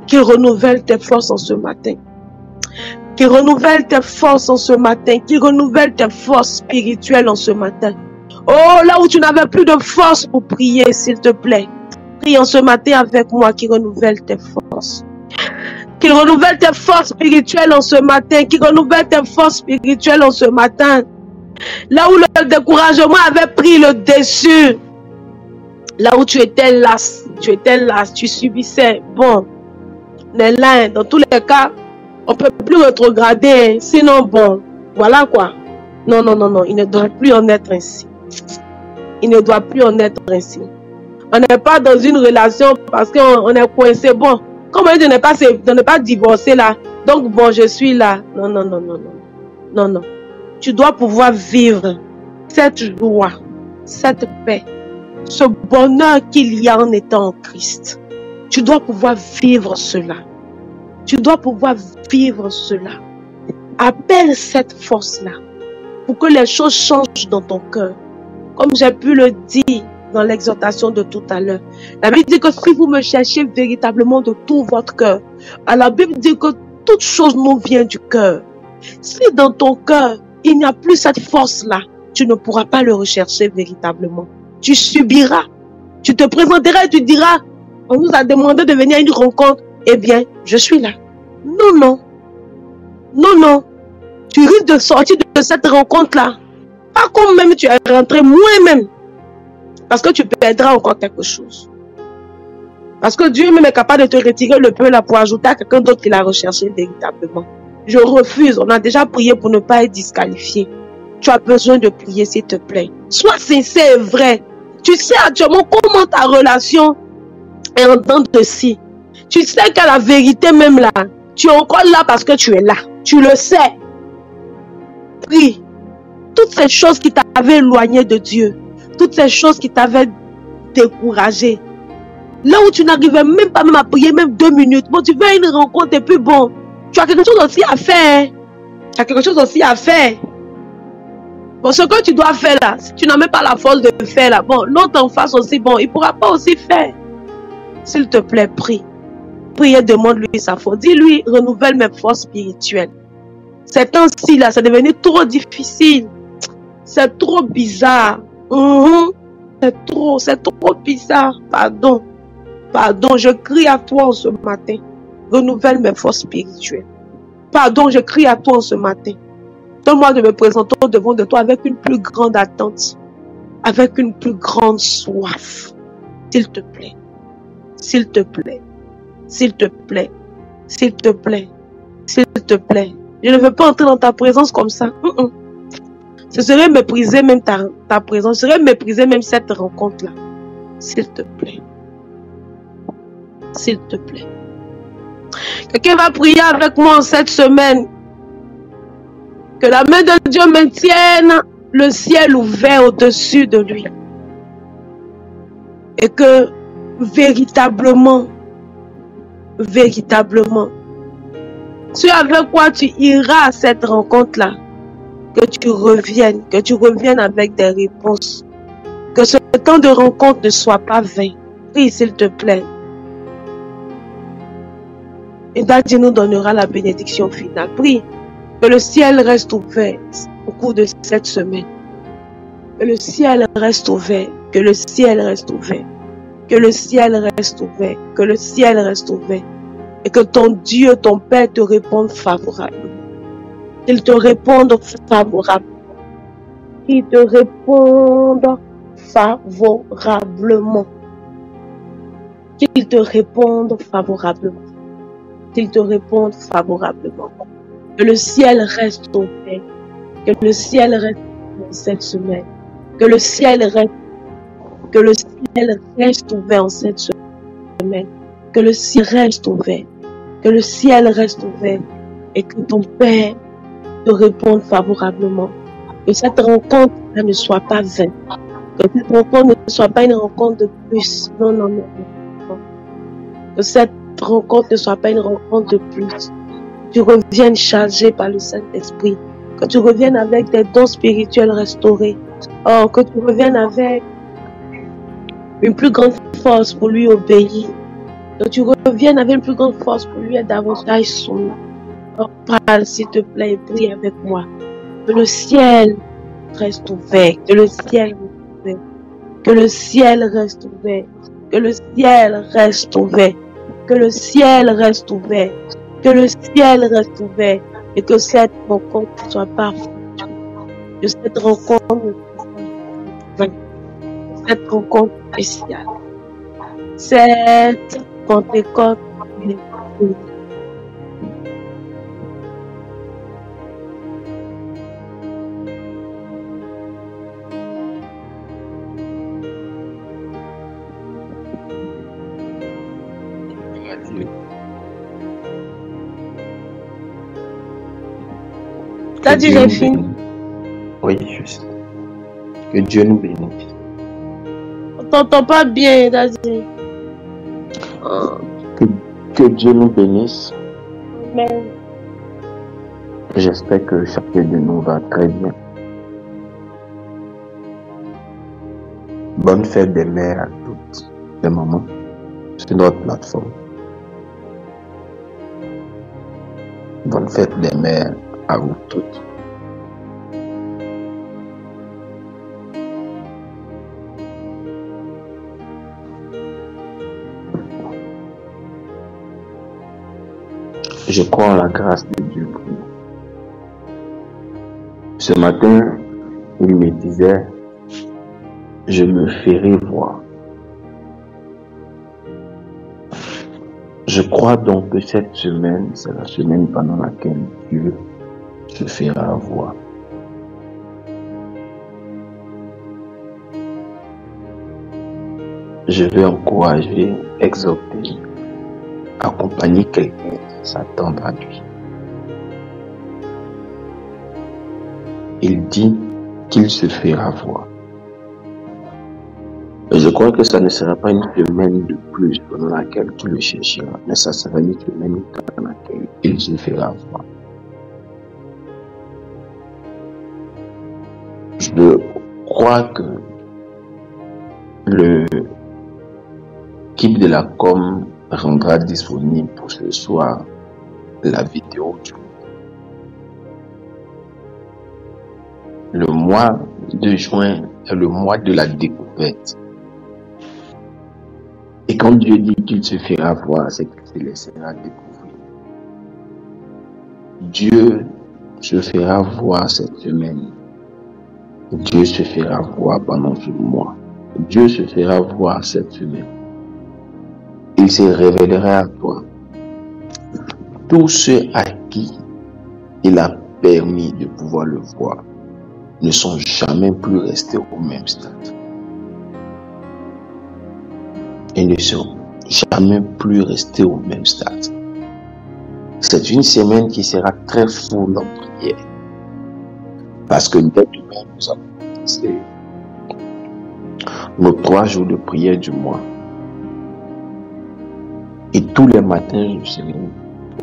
Qu'il renouvelle tes forces en ce matin. Qu'il renouvelle tes forces en ce matin. Qu'il renouvelle tes forces spirituelles en ce matin. Oh, là où tu n'avais plus de force pour prier, s'il te plaît. Prie en ce matin avec moi, qu'il renouvelle tes forces. Qu'il renouvelle tes forces spirituelles en ce matin. Qu'il renouvelle tes forces spirituelles en ce matin. Là où le découragement avait pris le dessus. Là où tu étais las, tu subissais. Bon, on est là, hein. Dans tous les cas, on ne peut plus rétrograder. Hein. Sinon, bon, voilà quoi. Non, non, non, non, il ne doit plus en être ainsi. Il ne doit plus en être ainsi. On n'est pas dans une relation parce qu'on est coincé. Bon, comme on dit, on n'est pas divorcé là. Donc, bon, je suis là. Non, non, non, non, non. Non, non. Tu dois pouvoir vivre cette joie, cette paix, ce bonheur qu'il y a en étant en Christ. Tu dois pouvoir vivre cela. Tu dois pouvoir vivre cela. Appelle cette force-là pour que les choses changent dans ton cœur. Comme j'ai pu le dire dans l'exhortation de tout à l'heure. La Bible dit que si vous me cherchez véritablement de tout votre cœur, la Bible dit que toute chose nous vient du cœur. Si dans ton cœur, il n'y a plus cette force-là, tu ne pourras pas le rechercher véritablement. Tu subiras. Tu te présenteras et tu diras, on nous a demandé de venir à une rencontre. Eh bien, je suis là. Non, non. Non, non. Tu risques de sortir de cette rencontre-là. Pas comme même tu es rentré, moi-même. Parce que tu perdras encore quelque chose. Parce que Dieu même est capable de te retirer le peu là pour ajouter à quelqu'un d'autre qui l'a recherché véritablement. Je refuse. On a déjà prié pour ne pas être disqualifié. Tu as besoin de prier, s'il te plaît. Sois sincère et vrai. Tu sais actuellement comment ta relation est en dents de scie. Tu sais qu'à la vérité même là, tu es encore là parce que tu es là. Tu le sais. Prie. Toutes ces choses qui t'avaient éloigné de Dieu. Toutes ces choses qui t'avaient découragé. Là où tu n'arrivais même pas à prier, même 2 minutes. Bon, tu veux une rencontre et puis bon, tu as quelque chose aussi à faire. Tu as quelque chose aussi à faire. Bon, ce que tu dois faire là, si tu n'as même pas la force de le faire là, bon, l'autre en face aussi, bon, il ne pourra pas aussi faire. S'il te plaît, prie. Prie et demande-lui sa force. Dis-lui, renouvelle mes forces spirituelles. Ces temps-ci là, c'est devenu trop difficile. C'est trop bizarre. C'est trop bizarre. Pardon. Pardon, je crie à toi en ce matin. Renouvelle mes forces spirituelles. Pardon, je crie à toi en ce matin. Donne-moi de me présenter devant de toi avec une plus grande attente. Avec une plus grande soif. S'il te plaît. S'il te plaît. S'il te plaît. S'il te plaît. S'il te plaît. Je ne veux pas entrer dans ta présence comme ça. Ce serait mépriser même ta présence. Ce serait mépriser même cette rencontre-là. S'il te plaît. S'il te plaît. Quelqu'un va prier avec moi en cette semaine. Que la main de Dieu maintienne le ciel ouvert au-dessus de lui. Et que véritablement, ce avec quoi tu iras à cette rencontre-là, que tu reviennes avec des réponses. Que ce temps de rencontre ne soit pas vain. Prie, s'il te plaît. Et Dieu nous donnera la bénédiction finale. Prie que le ciel reste ouvert au cours de cette semaine. Que le ciel reste ouvert. Que le ciel reste ouvert. Que le ciel reste ouvert. Que le ciel reste ouvert. Et que ton Dieu, ton Père te réponde favorablement. Qu'il te réponde favorablement. Qu'il te réponde favorablement. Qu'il te réponde favorablement. Qu'il te réponde favorablement. Que le ciel reste ouvert. Que le ciel reste ouvert cette semaine. Que le ciel reste ouvert en cette semaine. Que le ciel reste ouvert. Que le ciel reste ouvert. Et que ton Père te réponde favorablement. Que cette rencontre ne soit pas vaine. Que cette rencontre ne soit pas une rencontre de plus. Non, non, non, non. Que cette rencontre ne soit pas une rencontre de plus. Tu reviennes chargé par le Saint-Esprit. Que tu reviennes avec des dons spirituels restaurés. Oh, que tu reviennes avec une plus grande force pour lui obéir. Que tu reviennes avec une plus grande force pour lui être davantage soumis. Oh, parle s'il te plaît et prie avec moi. Que le ciel reste ouvert. Que le ciel reste ouvert. Que le ciel reste ouvert. Que le ciel reste ouvert. Que le ciel reste ouvert. Que le ciel reste ouvert. Et que cette rencontre ne soit pas fructueuse. Que cette rencontre ne soit pas vaine. cette rencontre spéciale. Cette Pentecôte. T'as dit j'ai fini? Oui, je sais. Que Dieu nous bénisse. On t'entend pas bien, t'as dit. Que Dieu nous bénisse. Amen. J'espère que chacun de nous va très bien. Bonne fête des mères à toutes les mamans sur notre plateforme. Bonne fête des mères à vous toutes. Je crois en la grâce de Dieu pour nous. Ce matin, il me disait, je me ferai voir. Je crois donc que cette semaine, c'est la semaine pendant laquelle Dieu se fera voir. Je veux encourager, exhorter, accompagner quelqu'un qui s'attend à lui. Il dit qu'il se fera voir. Et je crois que ça ne sera pas une semaine de plus pendant laquelle tu le chercheras, mais ça sera une semaine dans laquelle il se fera voir. Je crois que l'équipe de la com rendra disponible pour ce soir la vidéo du mois. Le mois de juin est le mois de la découverte. Et quand Dieu dit qu'il se fera voir, c'est qu'il se laissera découvrir. Dieu se fera voir cette semaine. Dieu se fera voir pendant ce mois. Dieu se fera voir cette semaine. Il se révélera à toi. Tous ceux à qui il a permis de pouvoir le voir ne sont jamais plus restés au même stade. Ils ne sont jamais plus restés au même stade. C'est une semaine qui sera très full en prière. Parce que dès demain, nous allons commencer nos 3 jours de prière du mois. Et tous les matins, je serai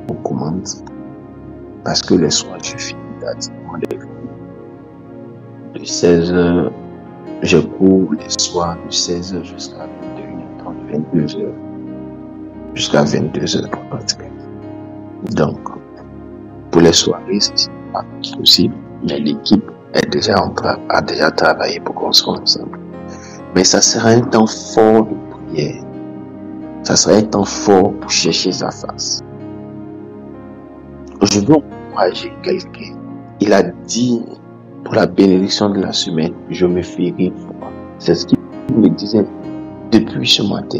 aux commandes. Parce que les soirs, je finis tardivement les cours. De 16h, je cours les soirs de 16h jusqu'à 21h30, 22h. Jusqu'à 22h pratiquement. Donc, pour les soirées, c'est pas possible. Mais l'équipe a déjà travaillé pour qu'on soit ensemble. Mais ça sera un temps fort de prière. Ça sera un temps fort pour chercher sa face. Je veux encourager quelqu'un. Il a dit pour la bénédiction de la semaine, je me ferai voir. C'est ce qu'il me disait depuis ce matin.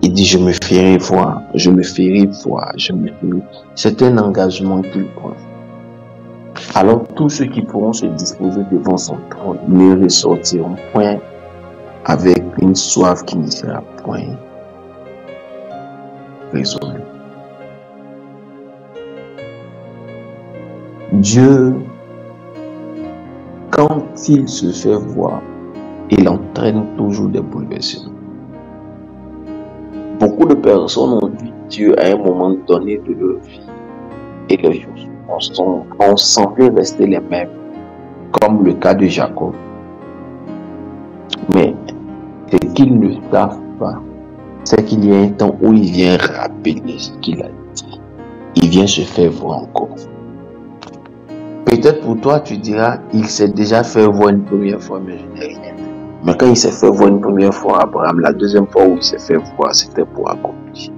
Il dit, je me ferai voir, je me ferai voir, je me ferai. C'est un engagement qu'il prend. Alors, tous ceux qui pourront se disposer devant son trône ne ressortiront point avec une soif qui ne sera point résolue. Dieu, quand il se fait voir, il entraîne toujours des bouleversements. Beaucoup de personnes ont vu Dieu à un moment donné de leur vie et les choses ont semblé rester les mêmes, comme le cas de Jacob. Mais ce qu'ils ne savent pas, c'est qu'il y a un temps où il vient rappeler ce qu'il a dit. Il vient se faire voir encore. Peut-être pour toi, tu diras, il s'est déjà fait voir une première fois, mais je n'ai rien. Mais quand il s'est fait voir une première fois à Abraham, la deuxième fois où il s'est fait voir, c'était pour accomplir.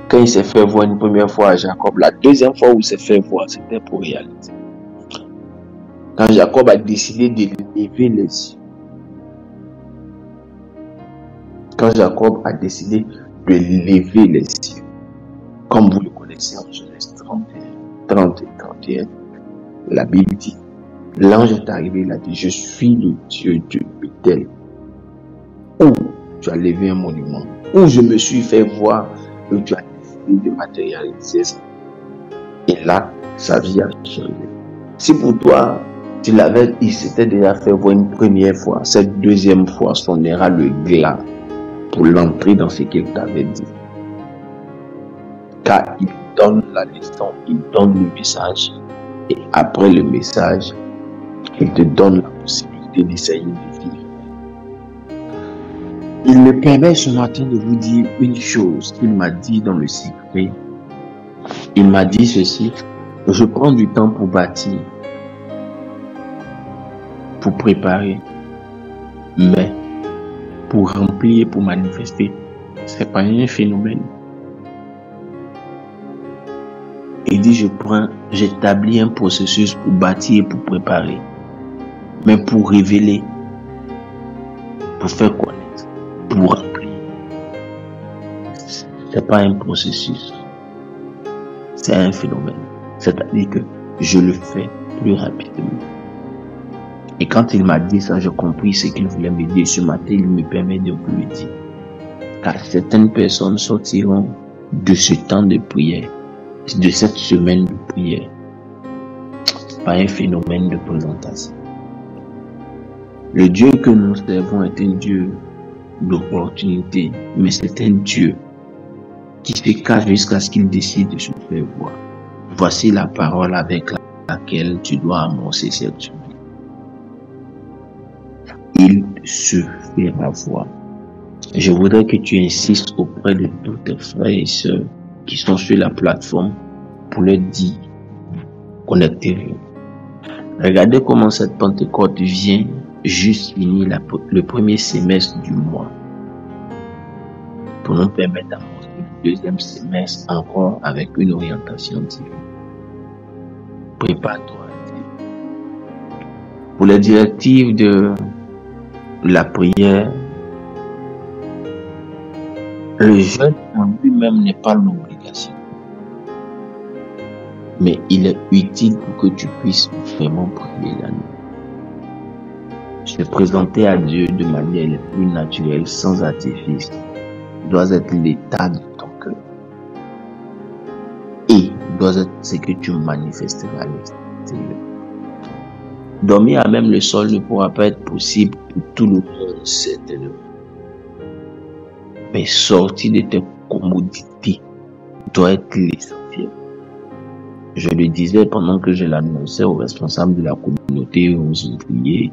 Quand il s'est fait voir une première fois à Jacob, la deuxième fois où il s'est fait voir, c'était pour réaliser. Quand Jacob a décidé de lever les yeux Quand Jacob a décidé de lever les yeux, comme vous le connaissez en Genèse 30 et 31, la Bible dit, l'ange est arrivé, il a dit, je suis le Dieu de Bethel, où tu as levé un monument, où je me suis fait voir, où tu as décidé de matérialiser ça. Et là, sa vie a changé. Si pour toi, il s'était déjà fait voir une première fois, cette deuxième fois sonnera le glas pour l'entrée dans ce qu'il t'avait dit. Car il donne la leçon, il donne le message, et après le message, il te donne la possibilité d'essayer de vivre. Il me permet ce matin de vous dire une chose qu'il m'a dit dans le secret. Il m'a dit ceci, je prends du temps pour bâtir, pour préparer, mais pour remplir, pour manifester, c'est pas un phénomène. Il dit, j'établis un processus pour bâtir, pour préparer, mais pour révéler, pour faire connaître, pour remplir. C'est pas un processus, c'est un phénomène. C'est-à-dire que je le fais plus rapidement. Et quand il m'a dit ça, j'ai compris ce qu'il voulait me dire. Ce matin, il me permet de vous le dire. Car certaines personnes sortiront de ce temps de prière, de cette semaine de prière, par un phénomène de présentation. Le Dieu que nous servons est un Dieu d'opportunité, mais c'est un Dieu qui se cache jusqu'à ce qu'il décide de se faire voir. Voici la parole avec laquelle tu dois annoncer cette semaine. Il se fera voir. Je voudrais que tu insistes auprès de tous tes frères et sœurs qui sont sur la plateforme pour leur dire, connectez-vous. Regardez comment cette Pentecôte vient juste finir le premier semestre du mois pour nous permettre d'annoncer le deuxième semestre encore avec une orientation divine. Prépare-toi. Pour les directives de la prière, le jeûne en lui-même n'est pas l'obligation. Mais il est utile pour que tu puisses vraiment prier la nuit. Se présenter à Dieu de manière la plus naturelle, sans artifice, doit être l'état de ton cœur. Et doit être ce que tu manifesteras à l'extérieur. Dormir à même le sol ne pourra pas être possible pour tout le monde, certainement. Mais sortir de tes commodités doit être l'essentiel. Je le disais pendant que je l'annonçais aux responsables de la communauté, aux ouvriers.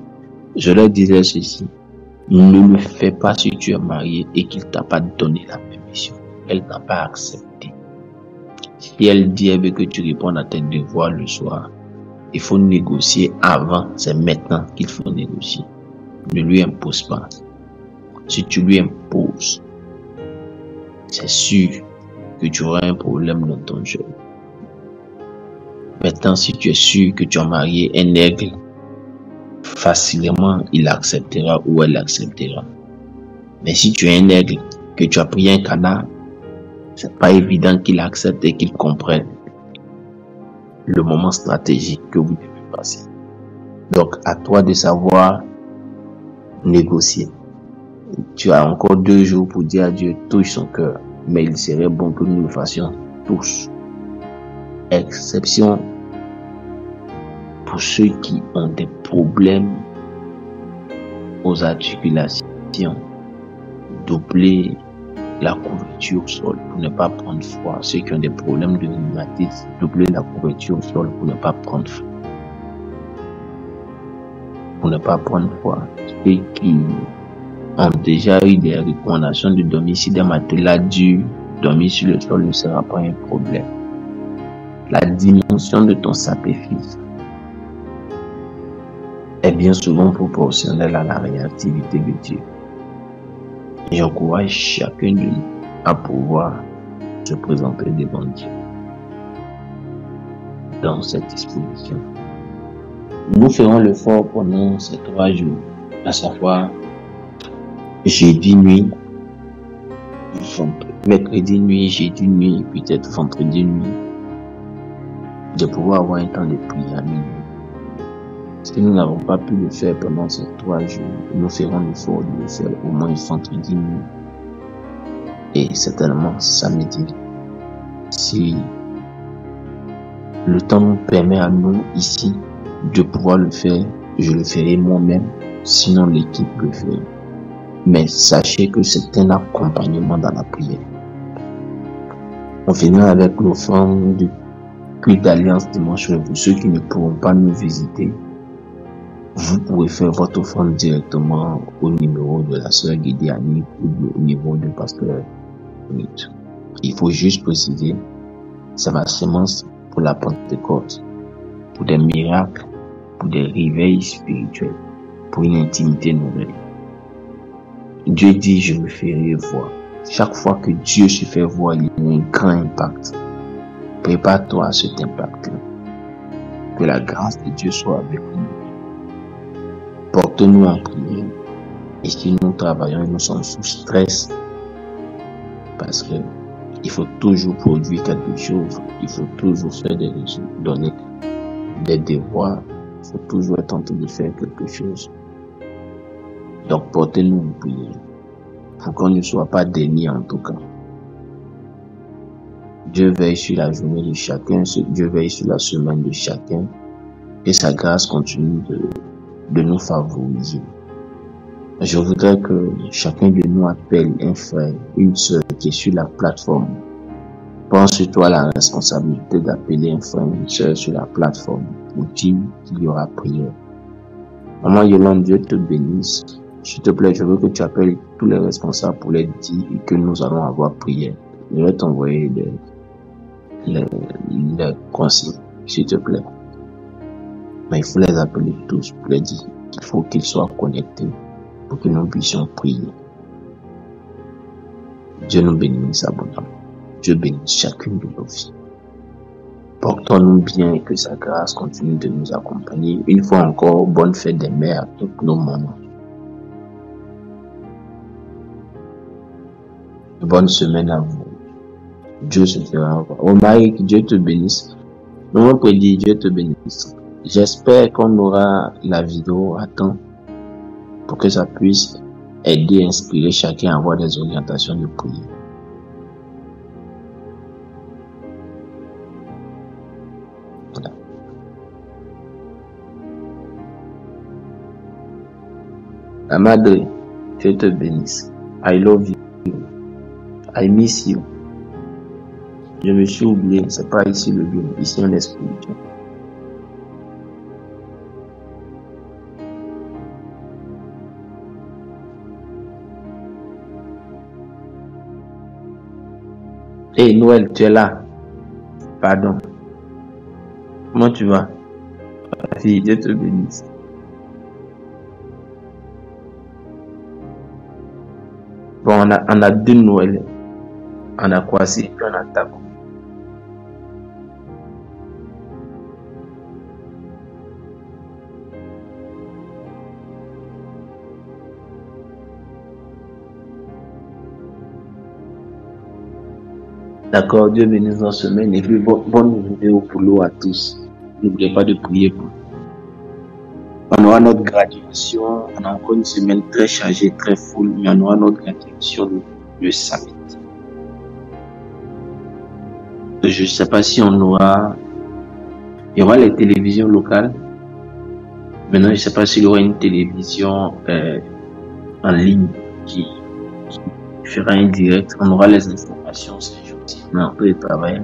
Je leur disais ceci. Ne le fais pas si tu es marié et qu'il t'a pas donné la permission. Elle n'a pas accepté. Si elle dit elle veut que tu répondes à tes devoirs le soir, il faut négocier avant. C'est maintenant qu'il faut négocier. Ne lui impose pas. Si tu lui imposes, c'est sûr que tu auras un problème dans ton jeu. Maintenant, si tu es sûr que tu as marié un aigle, facilement il acceptera ou elle acceptera. Mais si tu es un aigle, que tu as pris un canard, c'est pas évident qu'il accepte et qu'il comprenne le moment stratégique que vous devez passer. Donc, à toi de savoir négocier. Tu as encore 2 jours pour dire à Dieu, touche son cœur. Mais il serait bon que nous le fassions tous. Exception pour ceux qui ont des problèmes aux articulations. Doubler la couverture au sol pour ne pas prendre froid. Ceux qui ont des problèmes de rhumatisme, doubler la couverture au sol pour ne pas prendre froid. Pour ne pas prendre froid. Ceux qui ont déjà eu des recommandations de dormir sur des matelas durs, dormir sur le sol ne sera pas un problème. La dimension de ton sacrifice est bien souvent proportionnelle à la réactivité de Dieu. J'encourage chacun de nous à pouvoir se présenter devant Dieu dans cette disposition. Nous ferons l'effort pendant ces 3 jours, à savoir jeudi nuit, mercredi nuit, jeudi nuit, peut-être vendredi nuit, de pouvoir avoir un temps de prière à minuit. Si nous n'avons pas pu le faire pendant ces 3 jours, nous ferons l'effort de le faire au moins vendredi nuit et certainement samedi. Si le temps nous permet à nous ici de pouvoir le faire, je le ferai moi-même, sinon l'équipe le ferait. Mais sachez que c'est un accompagnement dans la prière. On finira avec l'offrande du culte d'alliance dimanche. Pour ceux qui ne pourront pas nous visiter, vous pouvez faire votre offrande directement au numéro de la sœur Guédiani ou au niveau du pasteur. Il faut juste préciser, c'est ma sémence pour la Pentecôte, pour des miracles, pour des réveils spirituels, pour une intimité nouvelle. Dieu dit, je me ferai voir. Chaque fois que Dieu se fait voir, il y a un grand impact. Prépare-toi à cet impact-là. Que la grâce de Dieu soit avec nous. Porte-nous en prière. Et si nous travaillons et nous sommes sous stress, parce que il faut toujours produire quelque chose, il faut toujours faire des résultats, donner des devoirs, il faut toujours être en train de faire quelque chose. Donc portez-nous en prière, pour qu'on ne soit pas déniés en tout cas. Dieu veille sur la journée de chacun, Dieu veille sur la semaine de chacun, que sa grâce continue de nous favoriser. Je voudrais que chacun de nous appelle un frère, une sœur qui est sur la plateforme. Pense-toi à la responsabilité d'appeler un frère, une sœur sur la plateforme pour dire qu'il y aura prière. Maman Yolande, Dieu te bénisse. S'il te plaît, je veux que tu appelles tous les responsables pour les dire que nous allons avoir prière. Je vais t'envoyer les consignes, s'il te plaît. Mais il faut les appeler tous pour les dire qu'il faut qu'ils soient connectés pour que nous puissions prier. Dieu nous bénisse abondamment. Dieu bénisse chacune de nos vies. Portons-nous bien et que sa grâce continue de nous accompagner. Une fois encore, bonne fête des mères à toutes nos mamans. Bonne semaine à vous. Dieu se fera voir. Oh Marie, que Dieu te bénisse. Nous prédit, Dieu te bénisse. J'espère qu'on aura la vidéo à temps pour que ça puisse aider, inspirer chacun à avoir des orientations de prière. Voilà. La Madre, Dieu te bénisse. I love you. I miss you. Je me suis oublié, c'est pas ici le lieu, ici on est spirituel. Hey Noël, tu es là? Pardon. Comment tu vas? Fille, Dieu te bénisse. Bon, on a 2 Noël. On a Kwasi et puis on a Tako. D'accord, Dieu bénisse nos semaines et puis bonne vidéo pour l'eau à tous. N'oubliez pas de prier pour nous. On aura notre graduation, on a encore une semaine très chargée, très full, mais on aura notre graduation le samedi. Je ne sais pas si on aura... Il y aura les télévisions locales. Maintenant, je ne sais pas s'il y aura une télévision en ligne qui fera un direct. On aura les informations ces jours-ci. Mais on peut y travailler.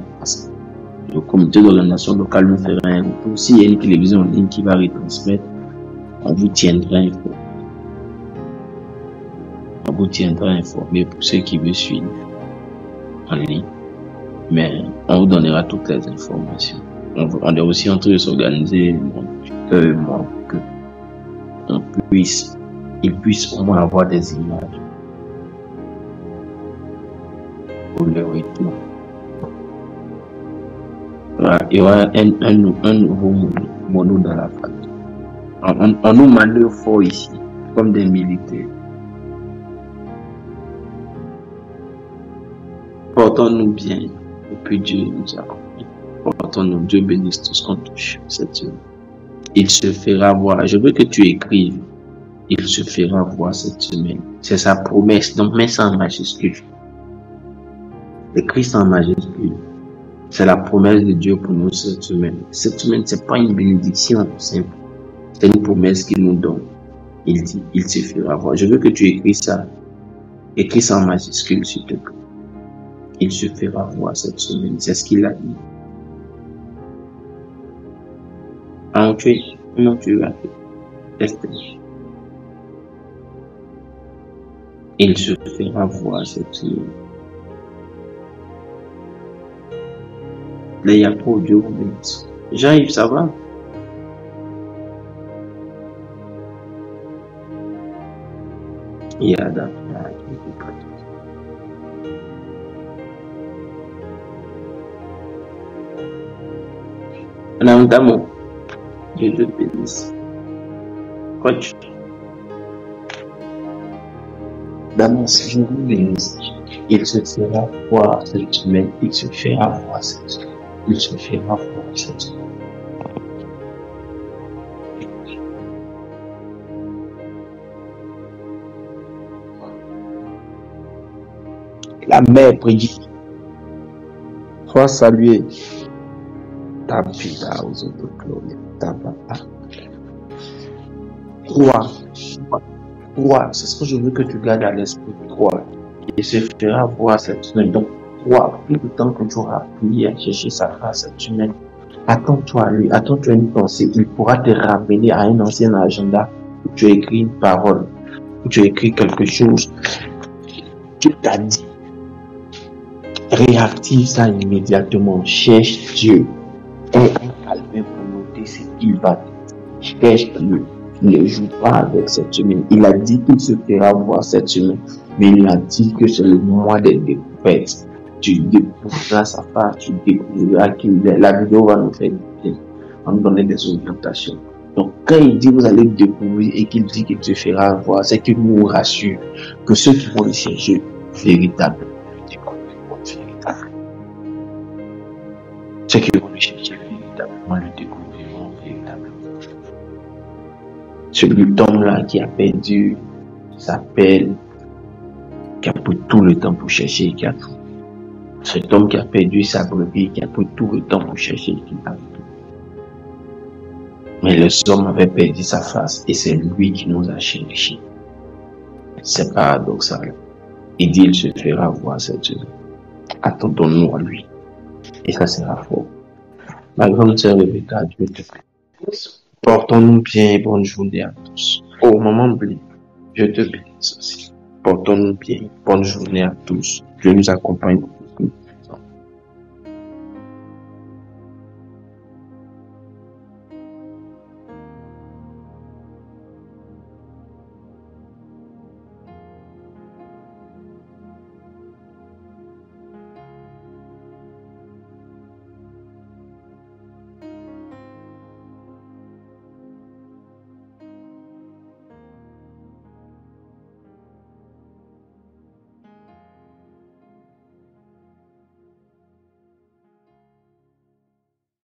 Le comité d'organisation locale nous fera un retour. S'il y a une télévision en ligne qui va retransmettre, on vous tiendra informé. On vous tiendra informé pour ceux qui veulent suivre en ligne. Mais on vous donnera toutes les informations. On est aussi en train de s'organiser, moi, que ils puissent au moins avoir des images pour leur retour. Il y aura un nouveau mono dans la famille. On nous manœuvre fort ici, comme des militaires. Portons-nous bien, et puis Dieu nous accompagne. Portons-nous, Dieu bénisse tout ce qu'on touche cette semaine. Il se fera voir. Je veux que tu écrives. Il se fera voir cette semaine. C'est sa promesse. Donc, mets ça en majuscule. Écris ça en majuscule. C'est la promesse de Dieu pour nous cette semaine. Cette semaine, c'est pas une bénédiction simple. C'est une promesse qu'il nous donne. Il dit, il se fera voir. Je veux que tu écris ça. Écris ça en majuscule, s'il te plaît. Il se fera voir cette semaine. C'est ce qu'il a dit. Comment tu as fait? Teste. Il se fera voir cette semaine. Là, il y a trop Dieu vous bénisse. Jean-Yves, ça va? Il y a d'affaires. Madame Damo, Dieu te bénisse. Coach. Damas, je vous bénisse. Il se fera voir cette semaine. Il se fera voir cette semaine. Il se fera voir cette semaine. La mère prédit. Sois salué. Ta vie aux autres gloires. Ta papa. Crois, c'est ce que je veux que tu gardes à l'esprit. Crois. Il se fera voir cette semaine. Donc, crois. Plus de temps que tu auras prié à chercher sa face cette semaine, attends-toi à lui. Attends-toi à une pensée. Il pourra te ramener à un ancien agenda où tu as écrit une parole, où tu as écrit quelque chose qu'il t'a dit. Réactive ça immédiatement. Cherche Dieu. Aie un calme pour noter ce qu'il va dire. Cherche-le. Ne joue pas avec cette semaine. Il a dit qu'il se fera voir cette semaine, mais il a dit que c'est le mois des découvertes. Tu découvriras sa face, tu découvriras qu'il est. La vidéo va nous faire bien, va nous donner des orientations. Donc, quand il dit vous allez découvrir et qu'il dit qu'il se fera voir, c'est qu'il nous rassure que ceux qui vont le chercher véritablement le découvriront véritablement. Ceux qui vont le chercher véritablement le découvriront véritablement. Celui homme-là qui a perdu s'appelle, qui a pris tout le temps pour chercher, qui a tout. Cet homme qui a perdu sa brebis, qui a pris tout le temps pour chercher, qui a tout. Mais le homme avait perdu sa face et c'est lui qui nous a cherché. C'est paradoxal. Il dit il se fera voir cette semaine. Attendons-nous à lui. Et ça sera fort. Ma grande sœur Rebecca, Dieu te plaît. Portons-nous bien et bonne journée à tous. Oh, maman Blé, je te bénisse aussi. Portons-nous bien, bonne journée à tous. Dieu nous accompagne.